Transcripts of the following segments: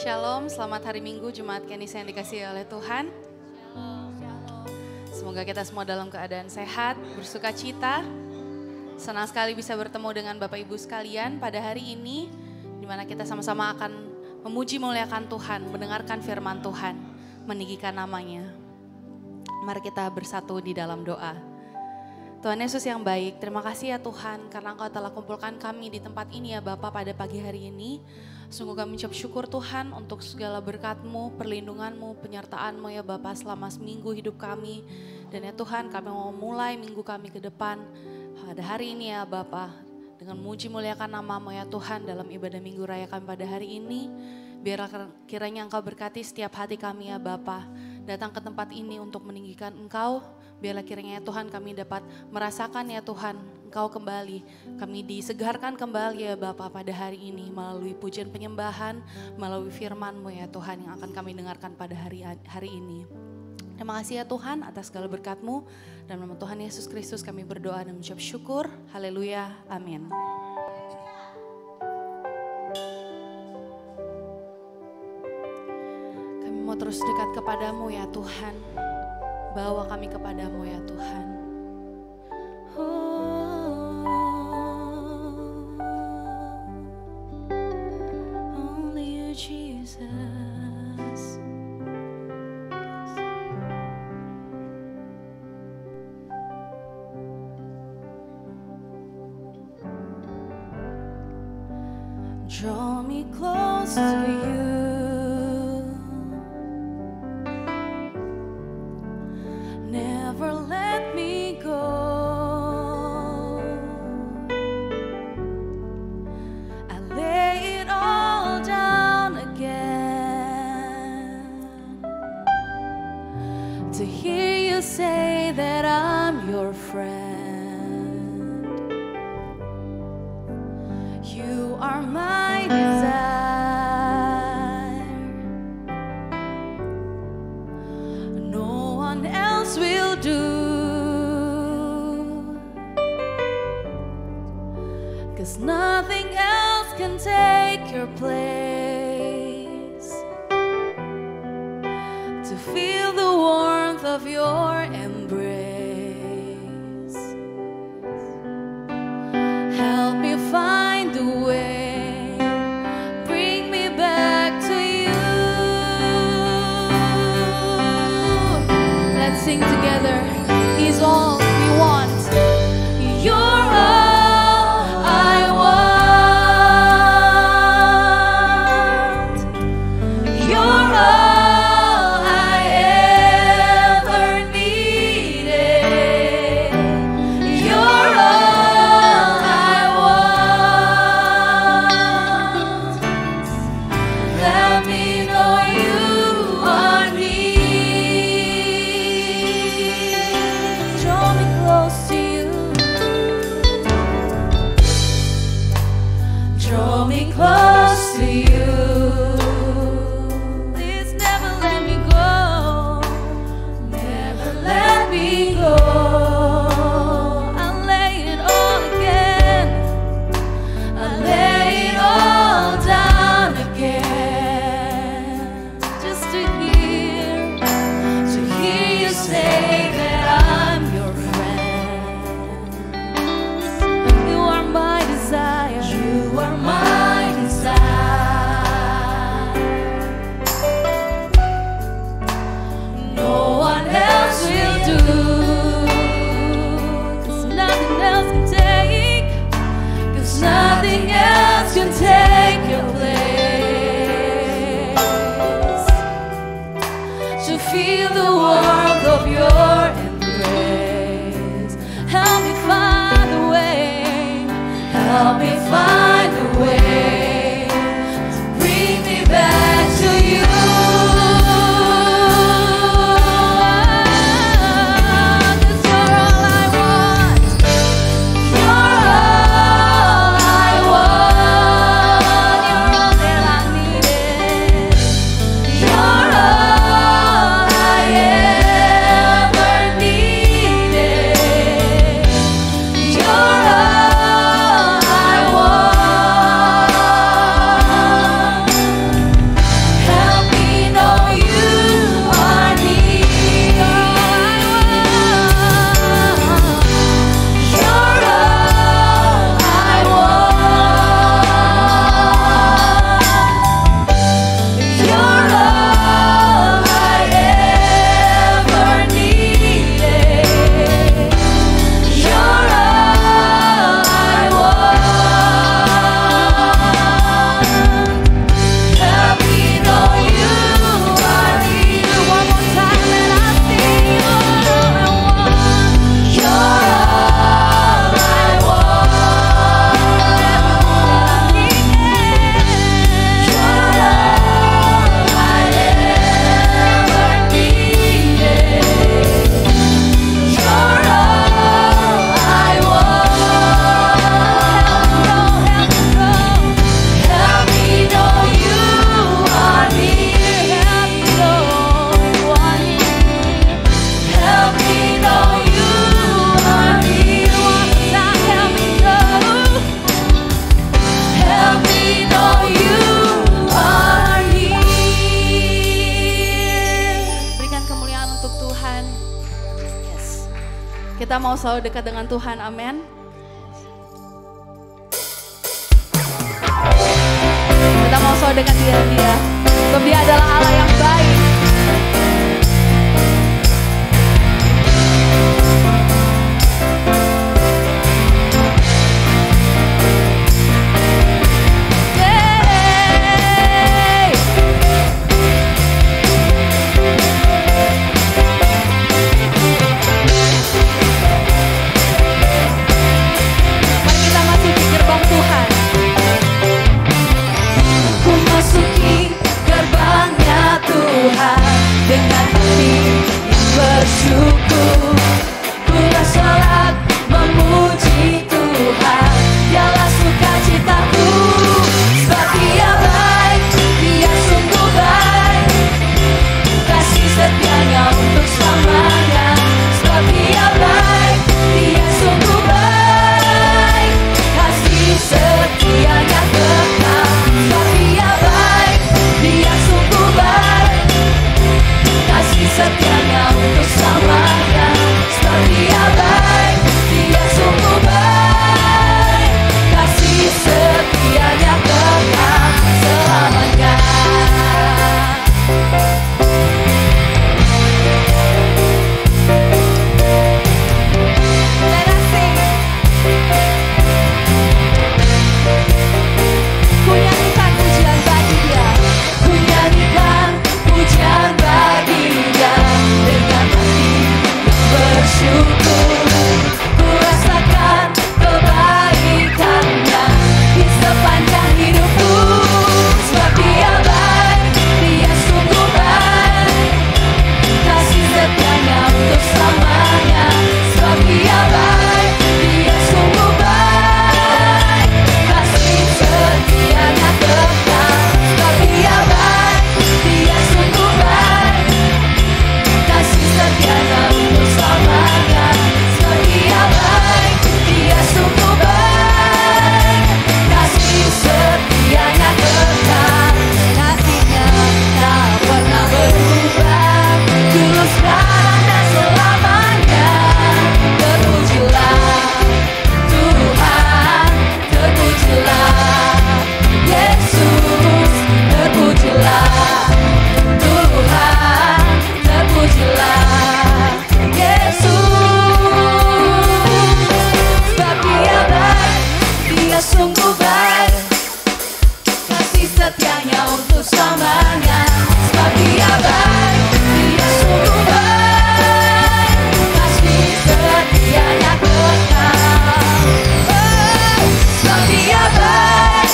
Shalom, selamat hari Minggu Jemaat Kenis yang dikasihi oleh Tuhan. Semoga kita semua dalam keadaan sehat, bersuka cita. Senang sekali bisa bertemu dengan Bapak Ibu sekalian pada hari ini, di mana kita sama-sama akan memuji muliakan Tuhan, mendengarkan firman Tuhan, meninggikan namanya. Mari kita bersatu di dalam doa. Tuhan Yesus yang baik, terima kasih ya Tuhan karena Engkau telah kumpulkan kami di tempat ini ya Bapa pada pagi hari ini. Sungguh kami ucap syukur Tuhan untuk segala berkat-Mu, perlindungan-Mu, penyertaan-Mu ya Bapa selama seminggu hidup kami. Dan ya Tuhan kami mau mulai minggu kami ke depan pada hari ini ya Bapa. Dengan muji muliakan nama-Mu ya Tuhan dalam ibadah minggu raya kami pada hari ini. Biarlah kiranya Engkau berkati setiap hati kami ya Bapa. Datang ke tempat ini untuk meninggikan Engkau. Biarlah kiranya ya Tuhan kami dapat merasakan ya Tuhan Engkau kembali. Kami disegarkan kembali ya Bapa pada hari ini melalui pujian penyembahan, melalui firman-Mu ya Tuhan yang akan kami dengarkan pada hari ini. Terima kasih ya Tuhan atas segala berkat-Mu. Dalam nama Tuhan Yesus Kristus kami berdoa dan mengucap syukur. Haleluya. Amin. Kami mau terus dekat kepadamu ya Tuhan. Bawa kami kepadamu ya Tuhan. Only you Jesus. Draw me close to you. Never let me go. I lay it all down again to hear you say that I'm your friend. You are my desire. No one else will do. 'Cause nothing else can take your place. To feel the warmth of your embrace. Help me find the way. Bring me back to you. Let's sing together. He's all we want. You're all I want. You're all I ever needed. You're all I want. Let me know you are near. Draw me close to you. Draw me close to you. Please never let me go. Never let me go. I'll lay it all again. I'll lay it all down again. Just to hear you say that I'm your friend. You are my desire. You are my desire. Kita mau selalu dekat dengan Tuhan, amin. Kita mau selalu dekat dengan Dia, sebab Dia adalah Allah yang baik. Dengan hati yang bersyukur, ku salat memuji Tuhan. Dialah sukacitaku, sebab Dia baik, Dia sungguh baik. Kasih setianya untuk selamanya, sebab Dia baik, Dia sungguh baik. Kasih setianya kekal, sebab Dia baik, Dia sungguh baik. Kasih setianya untuk selamanya, sebab Dia baik, Dia sungguh baik. Kasih setianya kekal selamanya. Let us sing. Ku nyanyikan pujian bagi Dia, ku nyanyikan pujian bagi Dia. Dengan hati yang bersyukur, ku rasakan kebaikannya di sepanjang hidupku. Sebab Dia baik, Dia sungguh baik. Kasih setianya untuk selamanya, sebab Dia baik, Dia sungguh baik. Kasih setianya kekal, sebab Dia baik, Dia sungguh baik. Kasih setianya untuk selamanya, sebab Dia baik, Dia sungguh baik. Kasih setianya kekal, kasih-Nya tak pernah berubah, dulu sekarang dan selamanya. Terpujilah Tuhan, terpujilah Yesus, terpujilah Tuhan, terpujilah Yesus. Sebab Dia baik, Dia sungguh baik. Kasih setianya untuk selamanya, sebab Dia baik, Dia sungguh baik. Kasih setianya kekal, sebab Dia baik.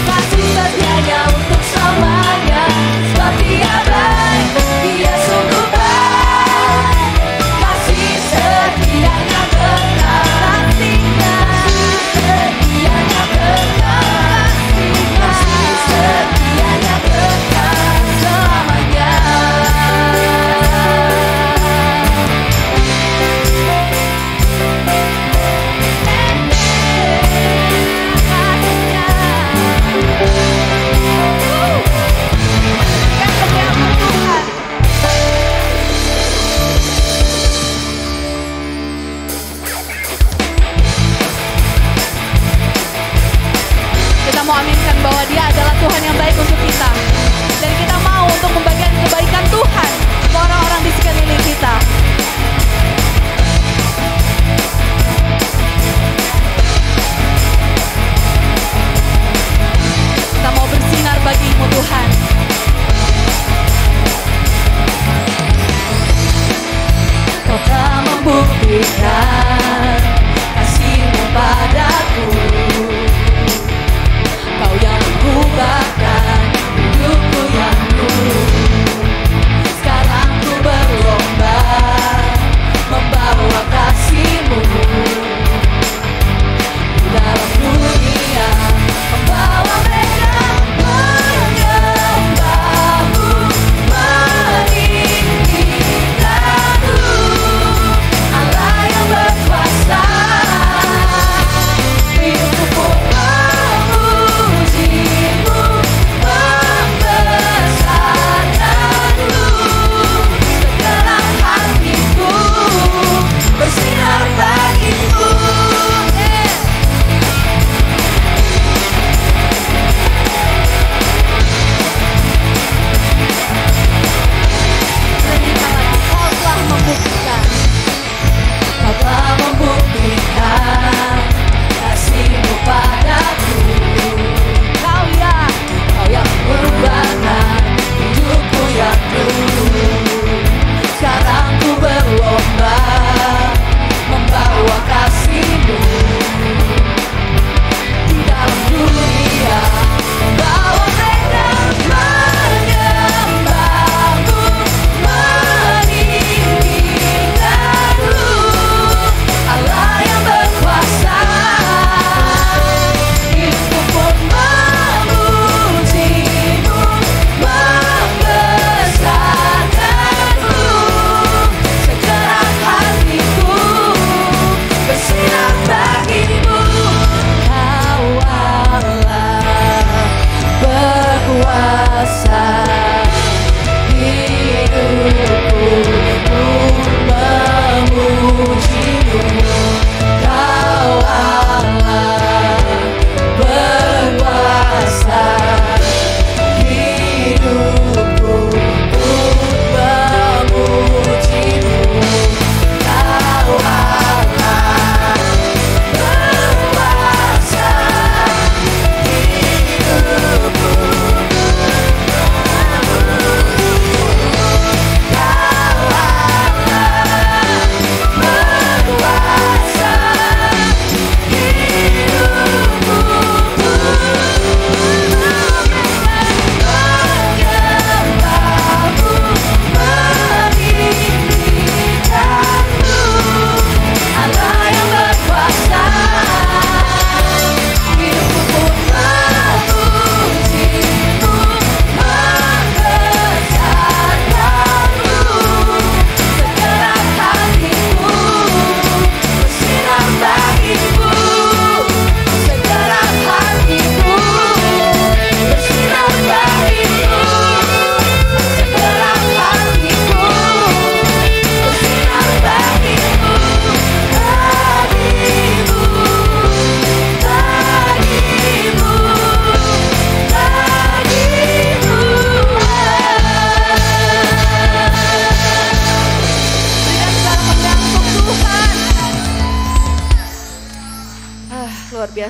Kasih setianya untuk selamanya, sebab Dia baik, Dia sungguh baik. Kasih setianya kekal, kasih-Nya setianya kekal, kasih setianya kekal.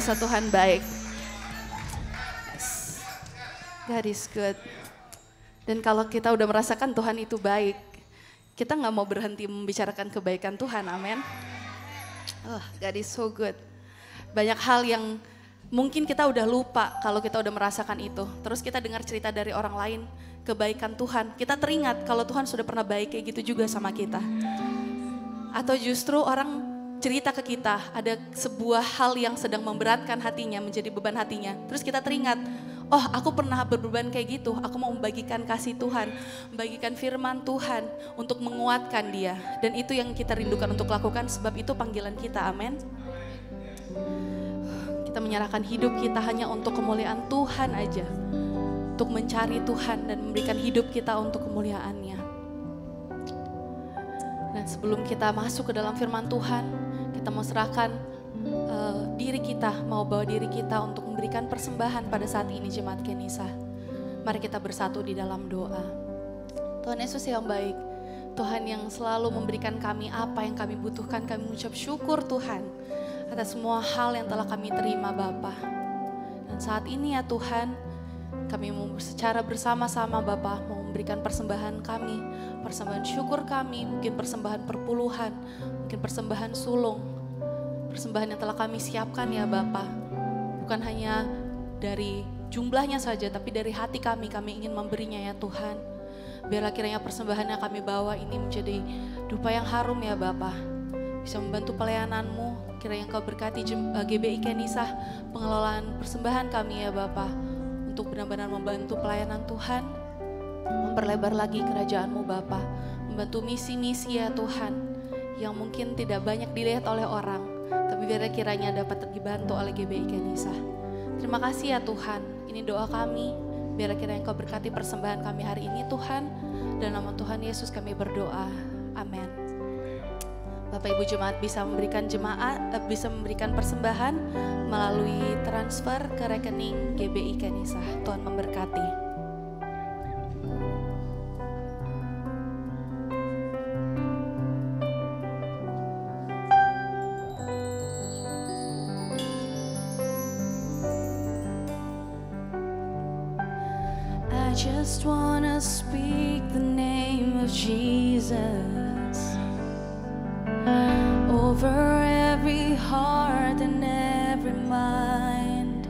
biasa Tuhan baik. Yes. God is good. Dan kalau kita udah merasakan Tuhan itu baik, kita nggak mau berhenti membicarakan kebaikan Tuhan, amin. Oh, God is so good. Banyak hal yang mungkin kita udah lupa kalau kita udah merasakan itu. Terus kita dengar cerita dari orang lain, kebaikan Tuhan. Kita teringat kalau Tuhan sudah pernah baik kayak gitu juga sama kita. Atau justru orang cerita ke kita, ada sebuah hal yang sedang memberatkan hatinya, menjadi beban hatinya. Terus kita teringat, oh aku pernah berbeban kayak gitu, aku mau membagikan kasih Tuhan, membagikan firman Tuhan untuk menguatkan dia. Dan itu yang kita rindukan untuk lakukan, sebab itu panggilan kita, amin. Kita menyerahkan hidup kita hanya untuk kemuliaan Tuhan aja. Untuk mencari Tuhan dan memberikan hidup kita untuk kemuliaannya. Dan sebelum kita masuk ke dalam firman Tuhan, kita mau serahkan diri kita, mau bawa diri kita untuk memberikan persembahan pada saat ini Jemaat Kenisa. Mari kita bersatu di dalam doa. Tuhan Yesus yang baik, Tuhan yang selalu memberikan kami apa yang kami butuhkan, kami mengucap syukur Tuhan atas semua hal yang telah kami terima Bapa. Dan saat ini ya Tuhan, kami mau secara bersama-sama Bapa mau memberikan persembahan kami, persembahan syukur kami, mungkin persembahan perpuluhan, mungkin persembahan sulung, persembahan yang telah kami siapkan ya Bapa. Bukan hanya dari jumlahnya saja, tapi dari hati kami ingin memberinya ya Tuhan. Biarlah kiranya persembahan yang kami bawa ini menjadi dupa yang harum ya Bapa. Bisa membantu pelayanan-Mu, kiranya Engkau berkati GBI Kenisa, pengelolaan persembahan kami ya Bapa. Untuk benar-benar membantu pelayanan Tuhan, memperlebar lagi kerajaan-Mu Bapa, membantu misi-misi ya Tuhan, yang mungkin tidak banyak dilihat oleh orang, tapi biar kiranya dapat dibantu oleh GBI Kenisa. Terima kasih ya Tuhan, ini doa kami, biar kiranya Engkau berkati persembahan kami hari ini Tuhan, dan nama Tuhan Yesus kami berdoa, amin. Bapak Ibu Jemaat bisa memberikan persembahan melalui transfer ke rekening GBI Kenisa. Tuhan memberkati. I just wanna speak the name of Jesus over every heart and every mind,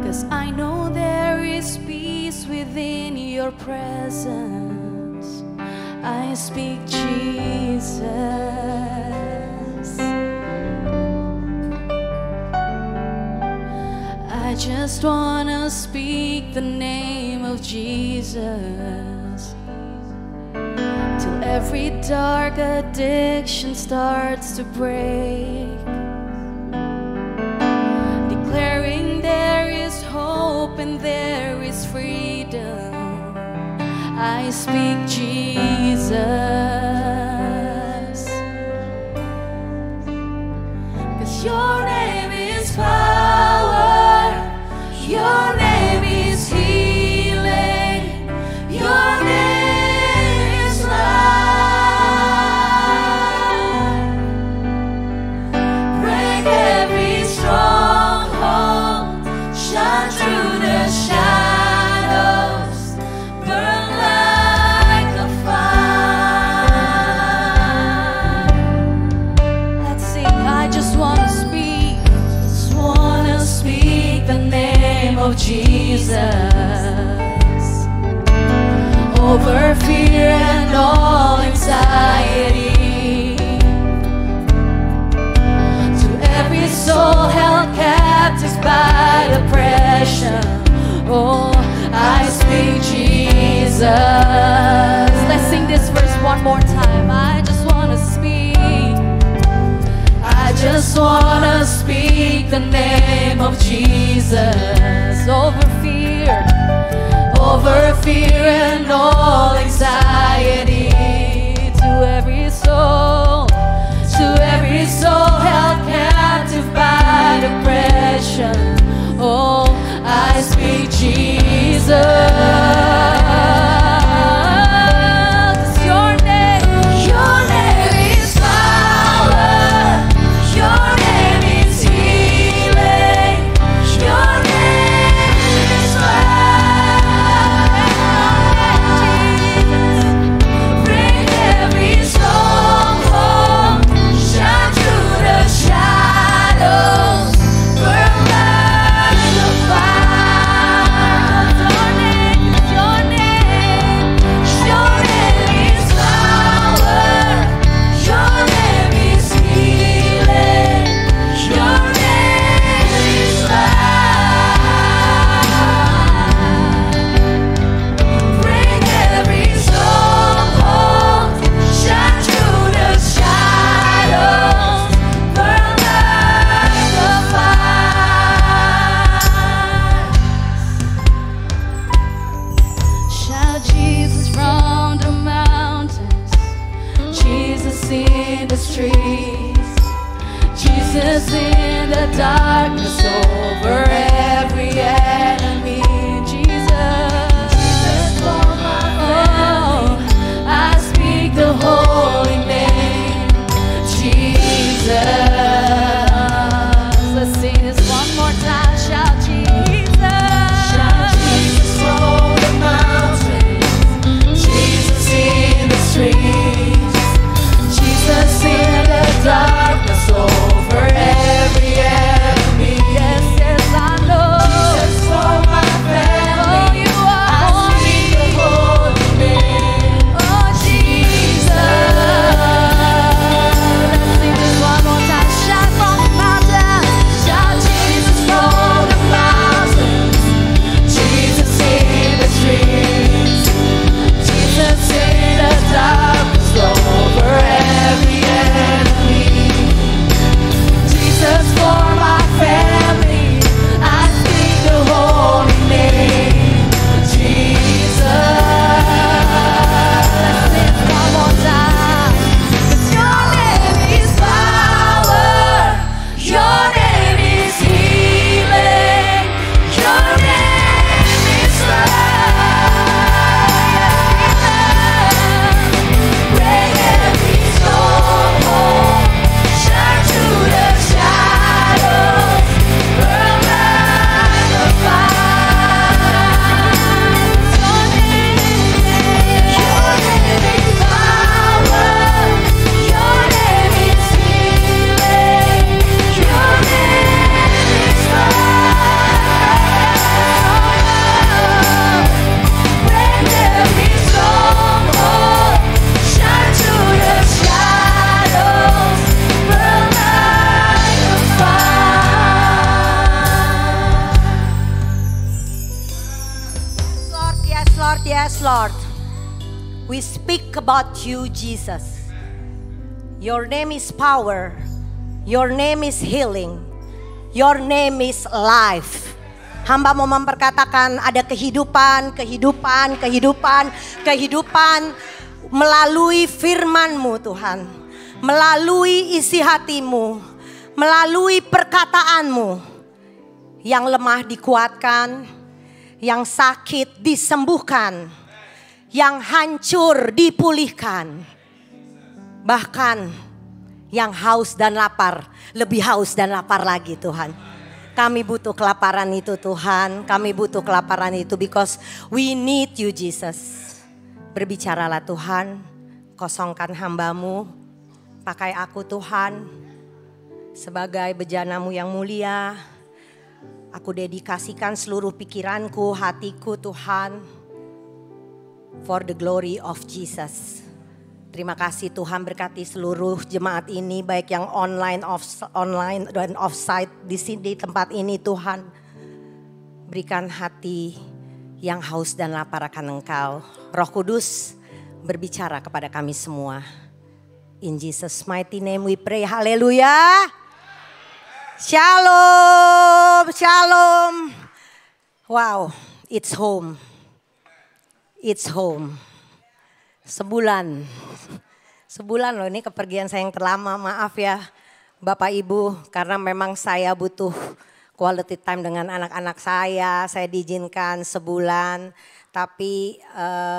'cause I know there is peace within your presence. I speak Jesus. I just wanna speak the name of Jesus till every dark addiction starts to break, declaring there is hope and there is freedom. I speak Jesus, 'cause your name is power, your name is healing, your name is life. Break every stronghold, shine through the shadows, burn like a fire. Let's sing. I just wanna speak the name of Jesus over fear and all anxiety, to every soul held captive by depression. Oh, I speak Jesus. Let's sing this verse one more time. I just wanna speak the name of Jesus over fear and all anxiety, to every soul held captive by depression. Oh, I speak Jesus. Your name is power, your name is send the darkness over every enemy. Jesus, Jesus for my family. I speak the holy name, Jesus. Let's sing this one more time. Shout Jesus. Shout Jesus from the mountains. Jesus in the streets. Jesus in the darkness over every enemy. Yes, yes, I know. Jesus for my family. Oh, you are I speak the holy name. Oh, Jesus. Let's sing this one more time. Shout from the mountain. Shout Jesus from the mountains. Jesus in the streets. Jesus in the darkness over every enemy. Jesus for my family. I speak the holy name. Jesus. Let's sing one more time. 'Cause your name is power. Your name is healing. Your name is life. Break every stronghold. Shine through the shadows. Burn like a fire. Your name is power. Your name is healing. Your name is life. Break every stronghold. Shine through the shadows. Burn like a fire. Lord, yes, Lord, yes, Lord. We speak about you, Jesus. Your name is power. Your name is healing. Your name is life. Hamba mau memperkatakan ada kehidupan, kehidupan, kehidupan, kehidupan melalui firman-Mu Tuhan. Melalui isi hatimu. Melalui perkataan-Mu. Yang lemah dikuatkan. Yang sakit disembuhkan. Yang hancur dipulihkan. Bahkan yang haus dan lapar, lebih haus dan lapar lagi Tuhan. Kami butuh kelaparan itu Tuhan. Kami butuh kelaparan itu because we need you Jesus. Berbicaralah Tuhan. Kosongkan hamba-Mu. Pakai aku Tuhan. Sebagai bejana-Mu yang mulia. Aku dedikasikan seluruh pikiranku, hatiku Tuhan. For the glory of Jesus. Terima kasih Tuhan, berkati seluruh jemaat ini, baik yang online dan offsite di sini tempat ini Tuhan. Berikan hati yang haus dan lapar akan Engkau. Roh Kudus berbicara kepada kami semua. In Jesus mighty name we pray. Haleluya. Shalom, shalom. Wow, it's home. It's home. Sebulan loh ini kepergian saya yang terlama, maaf ya Bapak Ibu. Karena memang saya butuh quality time dengan anak-anak saya diizinkan sebulan. Tapi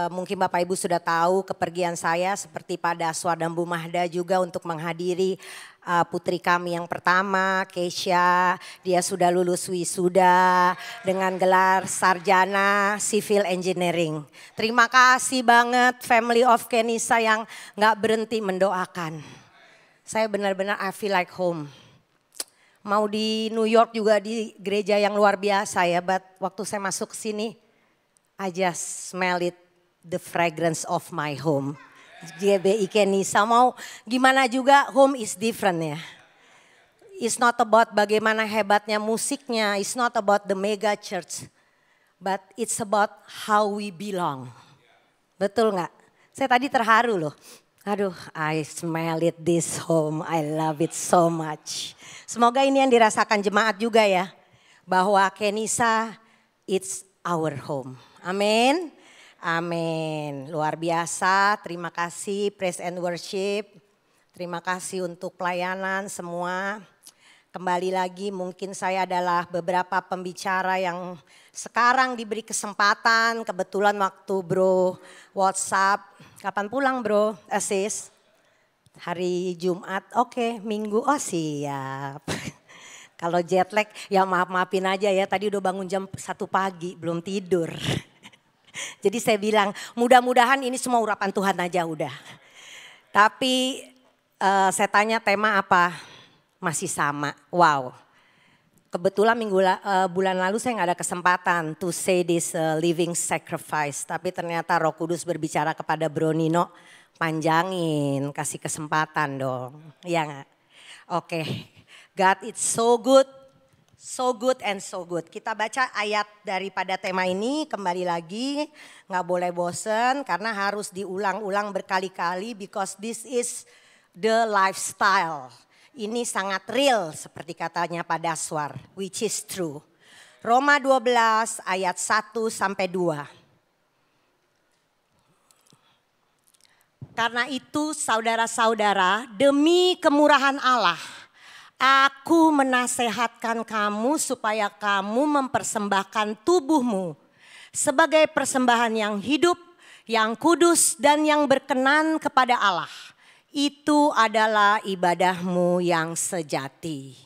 mungkin Bapak Ibu sudah tahu kepergian saya seperti Pak Daswa dan Bu Mahda juga untuk menghadiri putri kami yang pertama, Keisha. Dia sudah lulus wisuda dengan gelar sarjana civil engineering. Terima kasih banget family of Kenisa yang gak berhenti mendoakan. Saya benar-benar I feel like home. Mau di New York juga di gereja yang luar biasa ya. But waktu saya masuk ke sini, I just smell it, the fragrance of my home. GBI Kenisa, mau gimana juga home is different ya. It's not about bagaimana hebatnya musiknya, it's not about the mega church. But it's about how we belong. Betul gak? Saya tadi terharu loh. Aduh, I smell it this home, I love it so much. Semoga ini yang dirasakan jemaat juga ya. Bahwa Kenisa, it's our home. Amin. Amin. Luar biasa. Terima kasih praise and worship. Terima kasih untuk pelayanan semua. Kembali lagi mungkin saya adalah beberapa pembicara yang sekarang diberi kesempatan. Kebetulan waktu bro WhatsApp, kapan pulang bro? Sis? Hari Jumat, oke, Minggu, oh siap. Kalau jet lag ya maafin aja ya, tadi udah bangun jam 1 pagi belum tidur. Jadi saya bilang mudah-mudahan ini semua urapan Tuhan aja udah. Tapi saya tanya tema apa? Masih sama. Wow. Kebetulan bulan lalu saya nggak ada kesempatan to say this living sacrifice. Tapi ternyata Roh Kudus berbicara kepada Bro Nino, panjangin, kasih kesempatan dong. Iya nggak? Oke. God it's so good. So good and so good. Kita baca ayat daripada tema ini kembali lagi. Gak boleh bosen karena harus diulang-ulang berkali-kali. Because this is the lifestyle. Ini sangat real seperti katanya Pak Daswar. Which is true. Roma 12 ayat 1 sampai 2. Karena itu saudara-saudara demi kemurahan Allah. Aku menasehatkan kamu supaya kamu mempersembahkan tubuhmu sebagai persembahan yang hidup, yang kudus dan yang berkenan kepada Allah. Itu adalah ibadahmu yang sejati.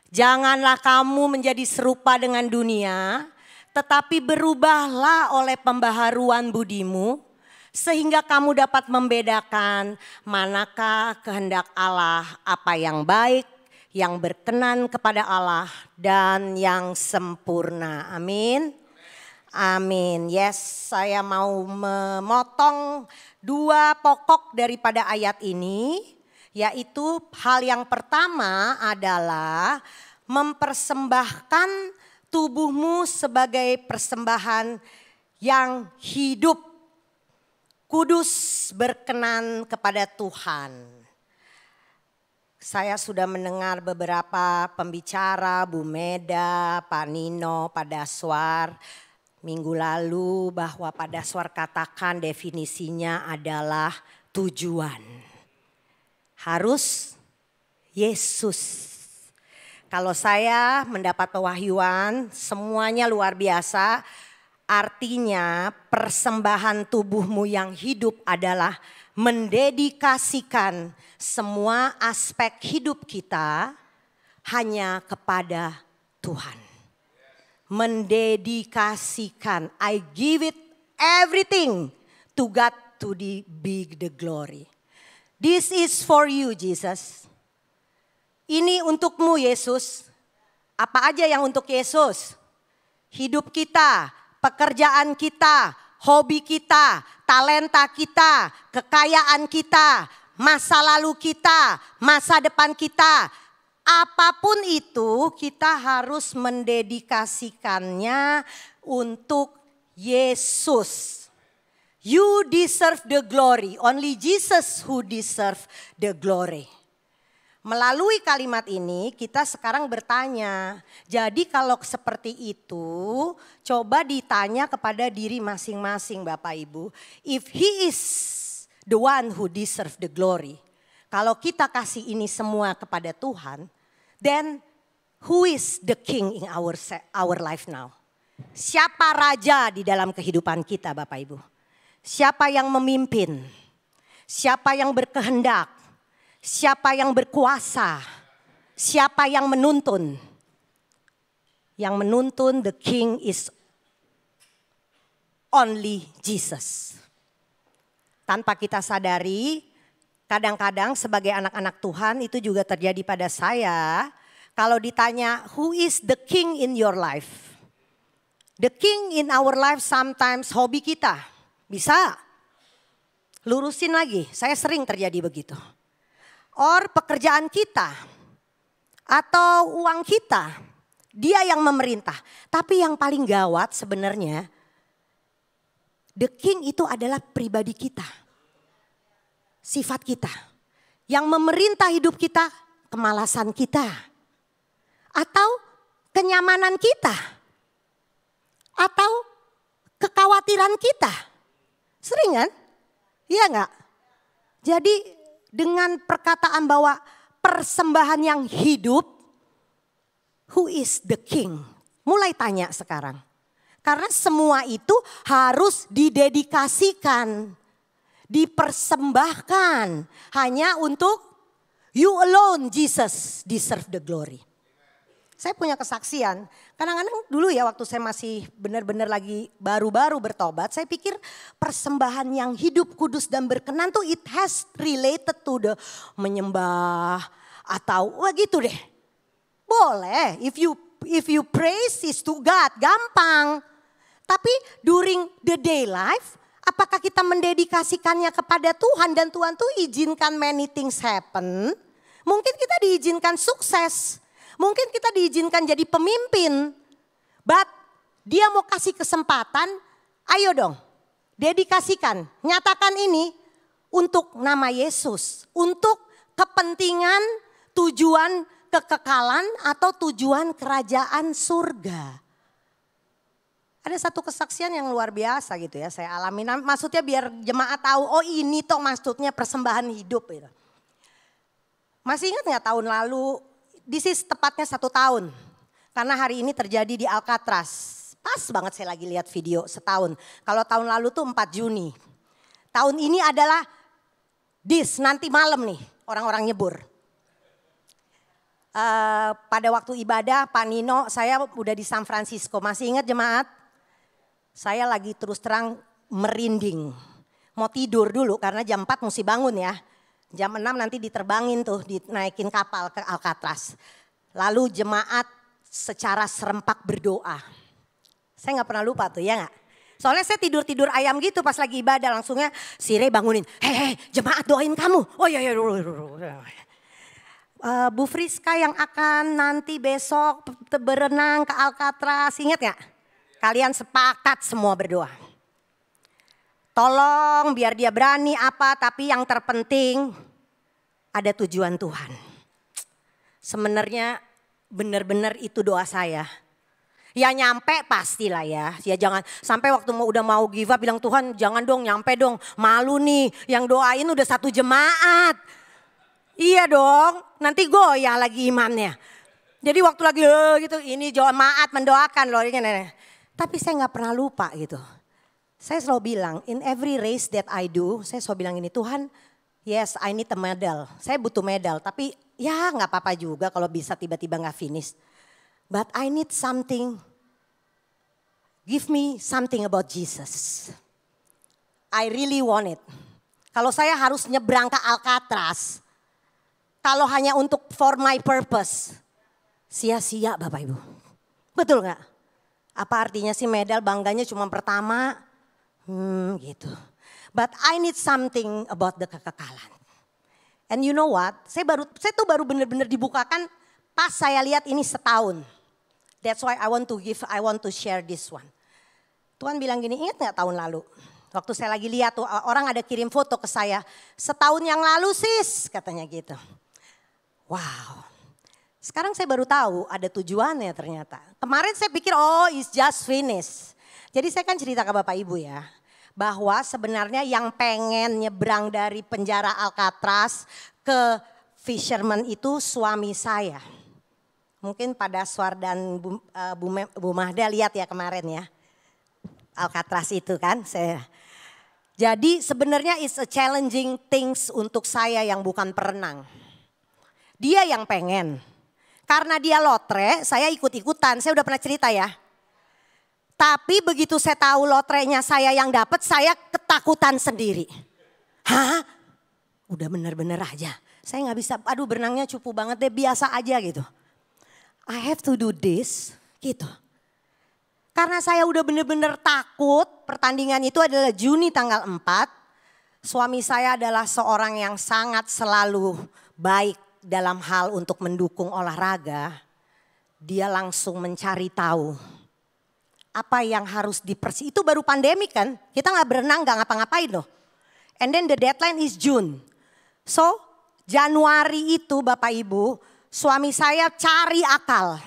Janganlah kamu menjadi serupa dengan dunia, tetapi berubahlah oleh pembaharuan budimu sehingga kamu dapat membedakan manakah kehendak Allah, apa yang baik, yang berkenan kepada Allah dan yang sempurna. Amin. Amin. Yes, saya mau memotong 2 pokok daripada ayat ini. Yaitu hal yang pertama adalah mempersembahkan tubuhmu sebagai persembahan yang hidup, kudus, berkenan kepada Tuhan. Saya sudah mendengar beberapa pembicara, Bu Meda, Pak Nino, Pak Daswar minggu lalu bahwa Pak Daswar katakan definisinya adalah tujuan. Harus Yesus. Kalau saya mendapat pewahyuan semuanya luar biasa. Artinya persembahan tubuhmu yang hidup adalah mendedikasikan semua aspek hidup kita hanya kepada Tuhan. Mendedikasikan, I give it everything to God to be the glory. This is for you Jesus. Ini untukmu Yesus. Apa aja yang untuk Yesus? Hidup kita, pekerjaan kita, hobi kita, talenta kita, kekayaan kita, masa lalu kita, masa depan kita. Apapun itu kita harus mendedikasikannya untuk Yesus. You deserve the glory. Only Jesus who deserve the glory. Melalui kalimat ini kita sekarang bertanya. Jadi kalau seperti itu coba ditanya kepada diri masing-masing Bapak Ibu. If he is the one who deserve the glory. Kalau kita kasih ini semua kepada Tuhan. Then who is the king in our life now? Siapa raja di dalam kehidupan kita Bapak Ibu? Siapa yang memimpin? Siapa yang berkehendak? Siapa yang berkuasa? Siapa yang menuntun? Yang menuntun the king is only Jesus. Tanpa kita sadari, kadang-kadang sebagai anak-anak Tuhan itu juga terjadi pada saya. Kalau ditanya who is the king in your life? The king in our life sometimes hobi kita. Bisa. Lurusin lagi, saya sering terjadi begitu. Or pekerjaan kita atau uang kita, dia yang memerintah. Tapi yang paling gawat sebenarnya, the king itu adalah pribadi kita. Sifat kita. Yang memerintah hidup kita, kemalasan kita. Atau kenyamanan kita. Atau kekhawatiran kita. Sering kan? Iya enggak? Jadi dengan perkataan bahwa persembahan yang hidup, who is the king? Mulai tanya sekarang. Karena semua itu harus didedikasikan, dipersembahkan hanya untuk you alone, Jesus, deserve the glory. Saya punya kesaksian, kadang-kadang dulu ya waktu saya masih benar-benar lagi baru-baru bertobat, saya pikir persembahan yang hidup, kudus dan berkenan tuh it has related to the menyembah atau wah gitu deh. Boleh, if you praise is to God, gampang. Tapi during the day life, apakah kita mendedikasikannya kepada Tuhan dan Tuhan tuh izinkan many things happen? Mungkin kita diizinkan sukses, mungkin kita diizinkan jadi pemimpin. But dia mau kasih kesempatan, ayo dong dedikasikan, nyatakan ini untuk nama Yesus, untuk kepentingan, tujuan kekekalan atau tujuan kerajaan surga. Ada satu kesaksian yang luar biasa gitu ya saya alami. Maksudnya biar jemaat tahu, oh ini toh maksudnya persembahan hidup gitu. Masih ingat gak tahun lalu, this is tepatnya 1 tahun. Karena hari ini terjadi di Alcatraz. Pas banget saya lagi lihat video setahun. Kalau tahun lalu tuh 4 Juni. Tahun ini adalah nanti malam nih orang-orang nyebur. Pada waktu ibadah Pak Nino, saya udah di San Francisco. Masih ingat jemaat? Saya lagi terus terang merinding. Mau tidur dulu karena jam 4 mesti bangun ya. Jam 6 nanti diterbangin tuh, dinaikin kapal ke Alcatraz. Lalu jemaat secara serempak berdoa. Saya gak pernah lupa tuh ya gak? Soalnya saya tidur-tidur ayam gitu pas lagi ibadah. Langsungnya si Ray bangunin. Hei jemaat doain kamu. Oh iya. Bu Friska yang akan nanti besok berenang ke Alcatraz. Ingat gak? Kalian sepakat semua berdoa. Tolong biar dia berani apa, tapi yang terpenting ada tujuan Tuhan. Sebenarnya benar-benar itu doa saya. Ya nyampe pastilah ya. Ya jangan sampai waktu udah mau give up bilang Tuhan jangan dong nyampe dong. Malu nih yang doain udah 1 jemaat. Iya dong nanti goyah lagi imannya. Jadi waktu lagi gitu ini jemaat mendoakan loh. Tapi saya gak pernah lupa gitu. Saya selalu bilang, in every race that I do, saya selalu bilang ini, Tuhan, yes I need a medal. Saya butuh medal, tapi ya gak apa-apa juga kalau bisa tiba-tiba gak finish. But I need something, give me something about Jesus. I really want it. Kalau saya harus nyebrang ke Alcatraz, kalau hanya untuk for my purpose, sia-sia Bapak Ibu. Betul gak? Apa artinya sih medal bangganya cuma pertama? Gitu. But I need something about the kekekalan. And you know what? Saya tuh baru benar-benar dibukakan pas saya lihat ini setahun. That's why I want to share this one. Tuhan bilang gini, ingat gak tahun lalu? Waktu saya lagi lihat tuh orang ada kirim foto ke saya. Setahun yang lalu sis katanya gitu. Wow. Sekarang saya baru tahu ada tujuannya ternyata. Kemarin saya pikir it's just finished. Jadi saya kan cerita ke Bapak Ibu ya. Bahwa sebenarnya yang pengen nyebrang dari penjara Alcatraz ke fisherman itu suami saya. Mungkin pada Swar dan Bu Mahda lihat ya kemarin ya. Alcatraz itu kan. Jadi sebenarnya it's a challenging things untuk saya yang bukan perenang. Dia yang pengen. Karena dia lotre, saya ikut-ikutan. Saya udah pernah cerita ya. Tapi begitu saya tahu lotrenya saya yang dapat, saya ketakutan sendiri. Hah? Udah bener-bener aja. Saya gak bisa, aduh berenangnya cupu banget deh, biasa aja gitu. I have to do this, gitu. Karena saya udah bener-bener takut, pertandingan itu adalah Juni tanggal 4. Suami saya adalah seorang yang sangat selalu baik dalam hal untuk mendukung olahraga. Dia langsung mencari tahu apa yang harus itu baru pandemi kan, kita gak berenang gak ngapa-ngapain loh. And then the deadline is June. So Januari itu Bapak Ibu, suami saya cari akal.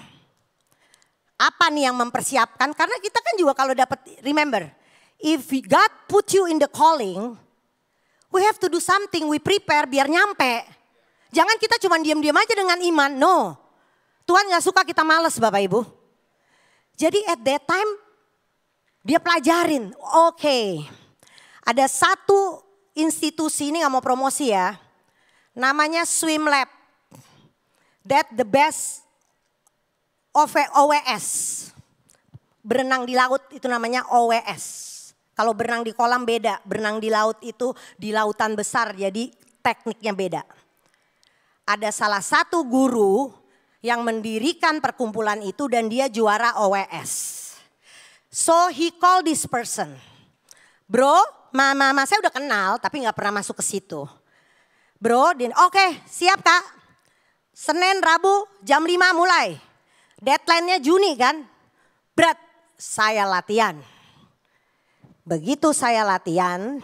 Apa nih yang mempersiapkan, karena kita kan juga kalau dapat, remember, if God put you in the calling, we have to do something, we prepare biar nyampe. Jangan kita cuma diam-diam aja dengan iman, no. Tuhan gak suka kita males Bapak Ibu. Jadi at that time dia pelajarin. Oke, ada satu institusi, ini gak mau promosi ya. Namanya Swim Lab. That the best of OWS. Berenang di laut itu namanya OWS. Kalau berenang di kolam beda. Berenang di laut itu di lautan besar, jadi tekniknya beda. Ada salah satu guru yang mendirikan perkumpulan itu dan dia juara OWS. So he called this person. Bro, mama saya udah kenal tapi gak pernah masuk ke situ. Bro, oke, siap Kak. Senin, Rabu, jam 5 mulai. Deadline-nya Juni kan. Berat, saya latihan. Begitu saya latihan,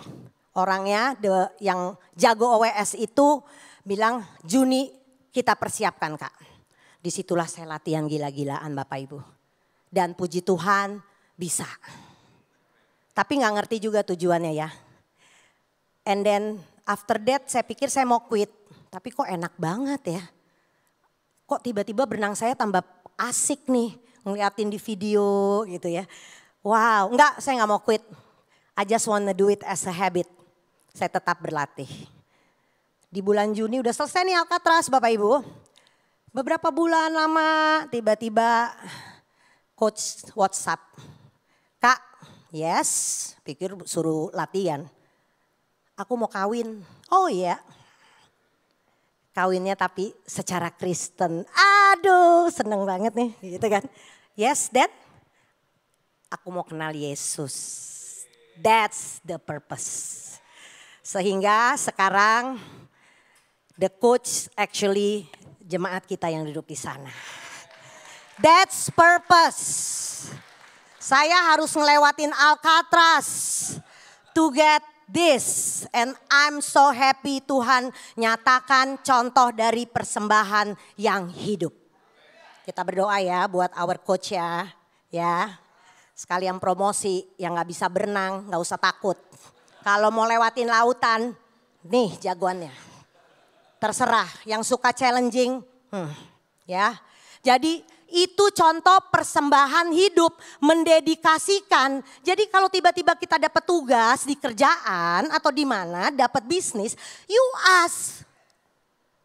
orangnya yang jago OWS itu bilang, Juni kita persiapkan Kak. Disitulah saya latihan gila-gilaan Bapak Ibu. Dan puji Tuhan bisa. Tapi gak ngerti juga tujuannya ya. And then after that saya pikir saya mau quit. Tapi kok enak banget ya. Kok tiba-tiba berenang saya tambah asik nih. Ngeliatin di video gitu ya. Wow, enggak, saya gak mau quit. I just wanna do it as a habit. Saya tetap berlatih. Di bulan Juni udah selesai nih Alcatraz Bapak Ibu. Beberapa bulan lama tiba-tiba coach WhatsApp. Kak, yes, pikir suruh latihan. Aku mau kawin. Oh iya. Kawinnya tapi secara Kristen. Aduh, seneng banget nih gitu kan. Yes, Dad. Aku mau kenal Yesus. That's the purpose. Sehingga sekarang the coach actually jemaat kita yang duduk di sana. That's purpose. Saya harus ngelewatin Alcatraz to get this. And I'm so happy Tuhan nyatakan contoh dari persembahan yang hidup. Kita berdoa ya buat our coach ya. Ya, sekalian promosi yang gak bisa berenang gak usah takut. Kalau mau lewatin lautan, nih jagoannya. Terserah yang suka challenging, ya. Jadi itu contoh persembahan hidup, mendedikasikan. Jadi kalau tiba-tiba kita dapat tugas di kerjaan atau di mana, dapat bisnis, you ask,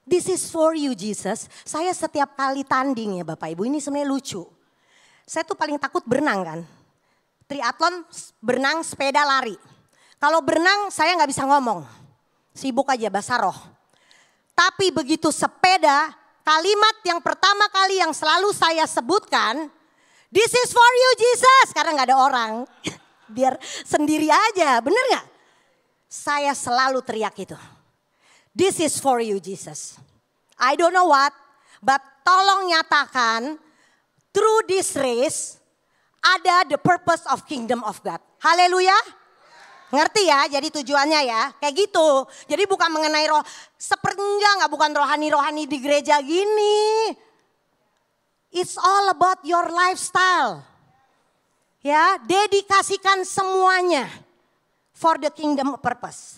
this is for you Jesus. Saya setiap kali tanding ya Bapak Ibu, ini sebenarnya lucu. Saya tuh paling takut berenang kan. Triathlon, berenang, sepeda, lari. Kalau berenang saya gak bisa ngomong, sibuk aja bahasa roh. Tapi begitu sepeda, kalimat yang pertama kali yang selalu saya sebutkan, this is for you Jesus. Karena gak ada orang, biar sendiri aja, bener gak? Saya selalu teriak itu. This is for you Jesus. I don't know what, but tolong nyatakan through this race ada the purpose of kingdom of God. Haleluya. Ngerti ya, jadi tujuannya ya, kayak gitu. Jadi bukan mengenai roh, sepertinya gak bukan rohani-rohani di gereja gini. It's all about your lifestyle. Ya, dedikasikan semuanya for the kingdom purpose.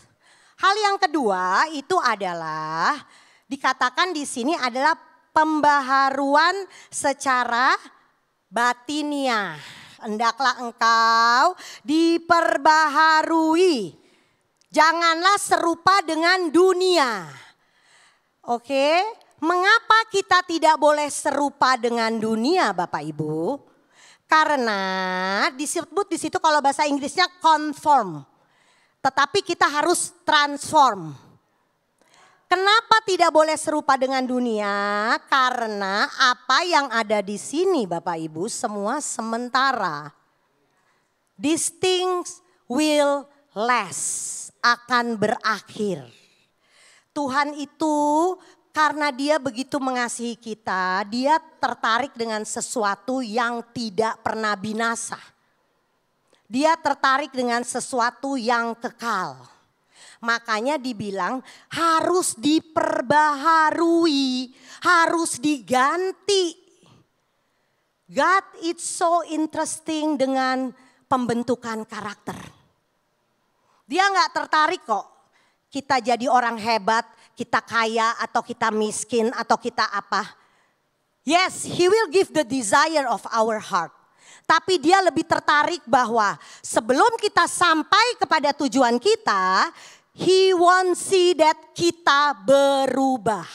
Hal yang kedua itu adalah, dikatakan di sini adalah pembaharuan secara batiniah. Hendaklah engkau diperbaharui. Janganlah serupa dengan dunia. Oke, mengapa kita tidak boleh serupa dengan dunia Bapak Ibu? Karena disebut di situ kalau bahasa Inggrisnya conform. Tetapi kita harus transform. Kenapa tidak boleh serupa dengan dunia? Karena apa yang ada di sini Bapak Ibu semua sementara. These things will last, akan berakhir. Tuhan itu karena dia begitu mengasihi kita, dia tertarik dengan sesuatu yang tidak pernah binasa. Dia tertarik dengan sesuatu yang kekal. Makanya dibilang harus diperbaharui, harus diganti. God it's so interesting dengan pembentukan karakter. Dia gak tertarik kok kita jadi orang hebat, kita kaya atau kita miskin atau kita apa. Yes, He will give the desire of our heart. Tapi dia lebih tertarik bahwa sebelum kita sampai kepada tujuan kita, He wants see that kita berubah.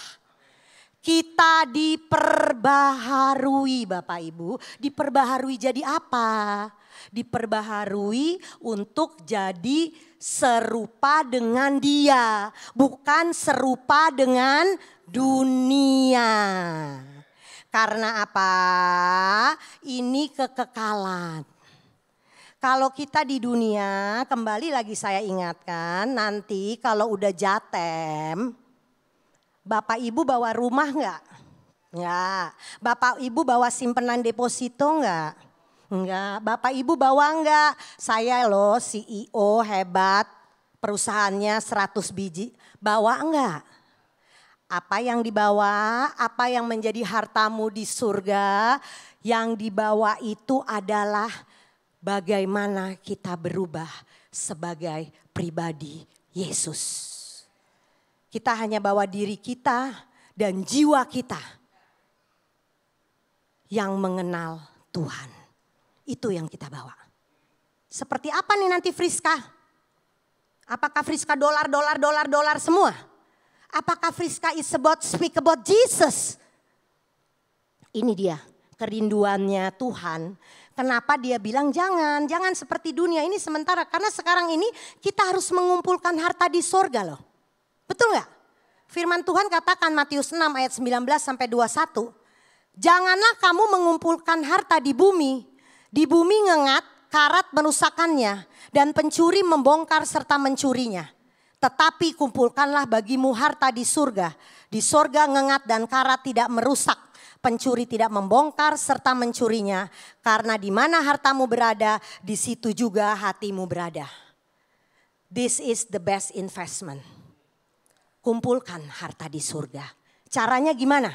Kita diperbaharui Bapak Ibu. Diperbaharui jadi apa? Diperbaharui untuk jadi serupa dengan Dia. Bukan serupa dengan dunia. Karena apa? Ini kekekalan. Kalau kita di dunia, kembali lagi saya ingatkan, nanti kalau udah jatem, Bapak Ibu bawa rumah enggak? Enggak. Bapak Ibu bawa simpenan deposito enggak? Enggak. Bapak Ibu bawa enggak? Saya loh CEO hebat, perusahaannya 100 biji. Bawa enggak? Apa yang dibawa, apa yang menjadi hartamu di surga, yang dibawa itu adalah bagaimana kita berubah sebagai pribadi Yesus. Kita hanya bawa diri kita dan jiwa kita yang mengenal Tuhan. Itu yang kita bawa. Seperti apa nih nanti Friska? Apakah Friska dolar semua? Apakah Friska is about speak about Jesus? Ini dia kerinduannya Tuhan. Kenapa dia bilang jangan seperti dunia ini sementara. Karena sekarang ini kita harus mengumpulkan harta di sorga loh. Betul gak? Firman Tuhan katakan Matius 6 ayat 19 sampai 21. Janganlah kamu mengumpulkan harta di bumi. Di bumi ngengat, karat merusakannya. Dan pencuri membongkar serta mencurinya. Tetapi kumpulkanlah bagimu harta di surga. Di surga ngengat dan karat tidak merusak. Pencuri tidak membongkar serta mencurinya. Karena di mana hartamu berada, di situ juga hatimu berada. This is the best investment. Kumpulkan harta di surga. Caranya gimana?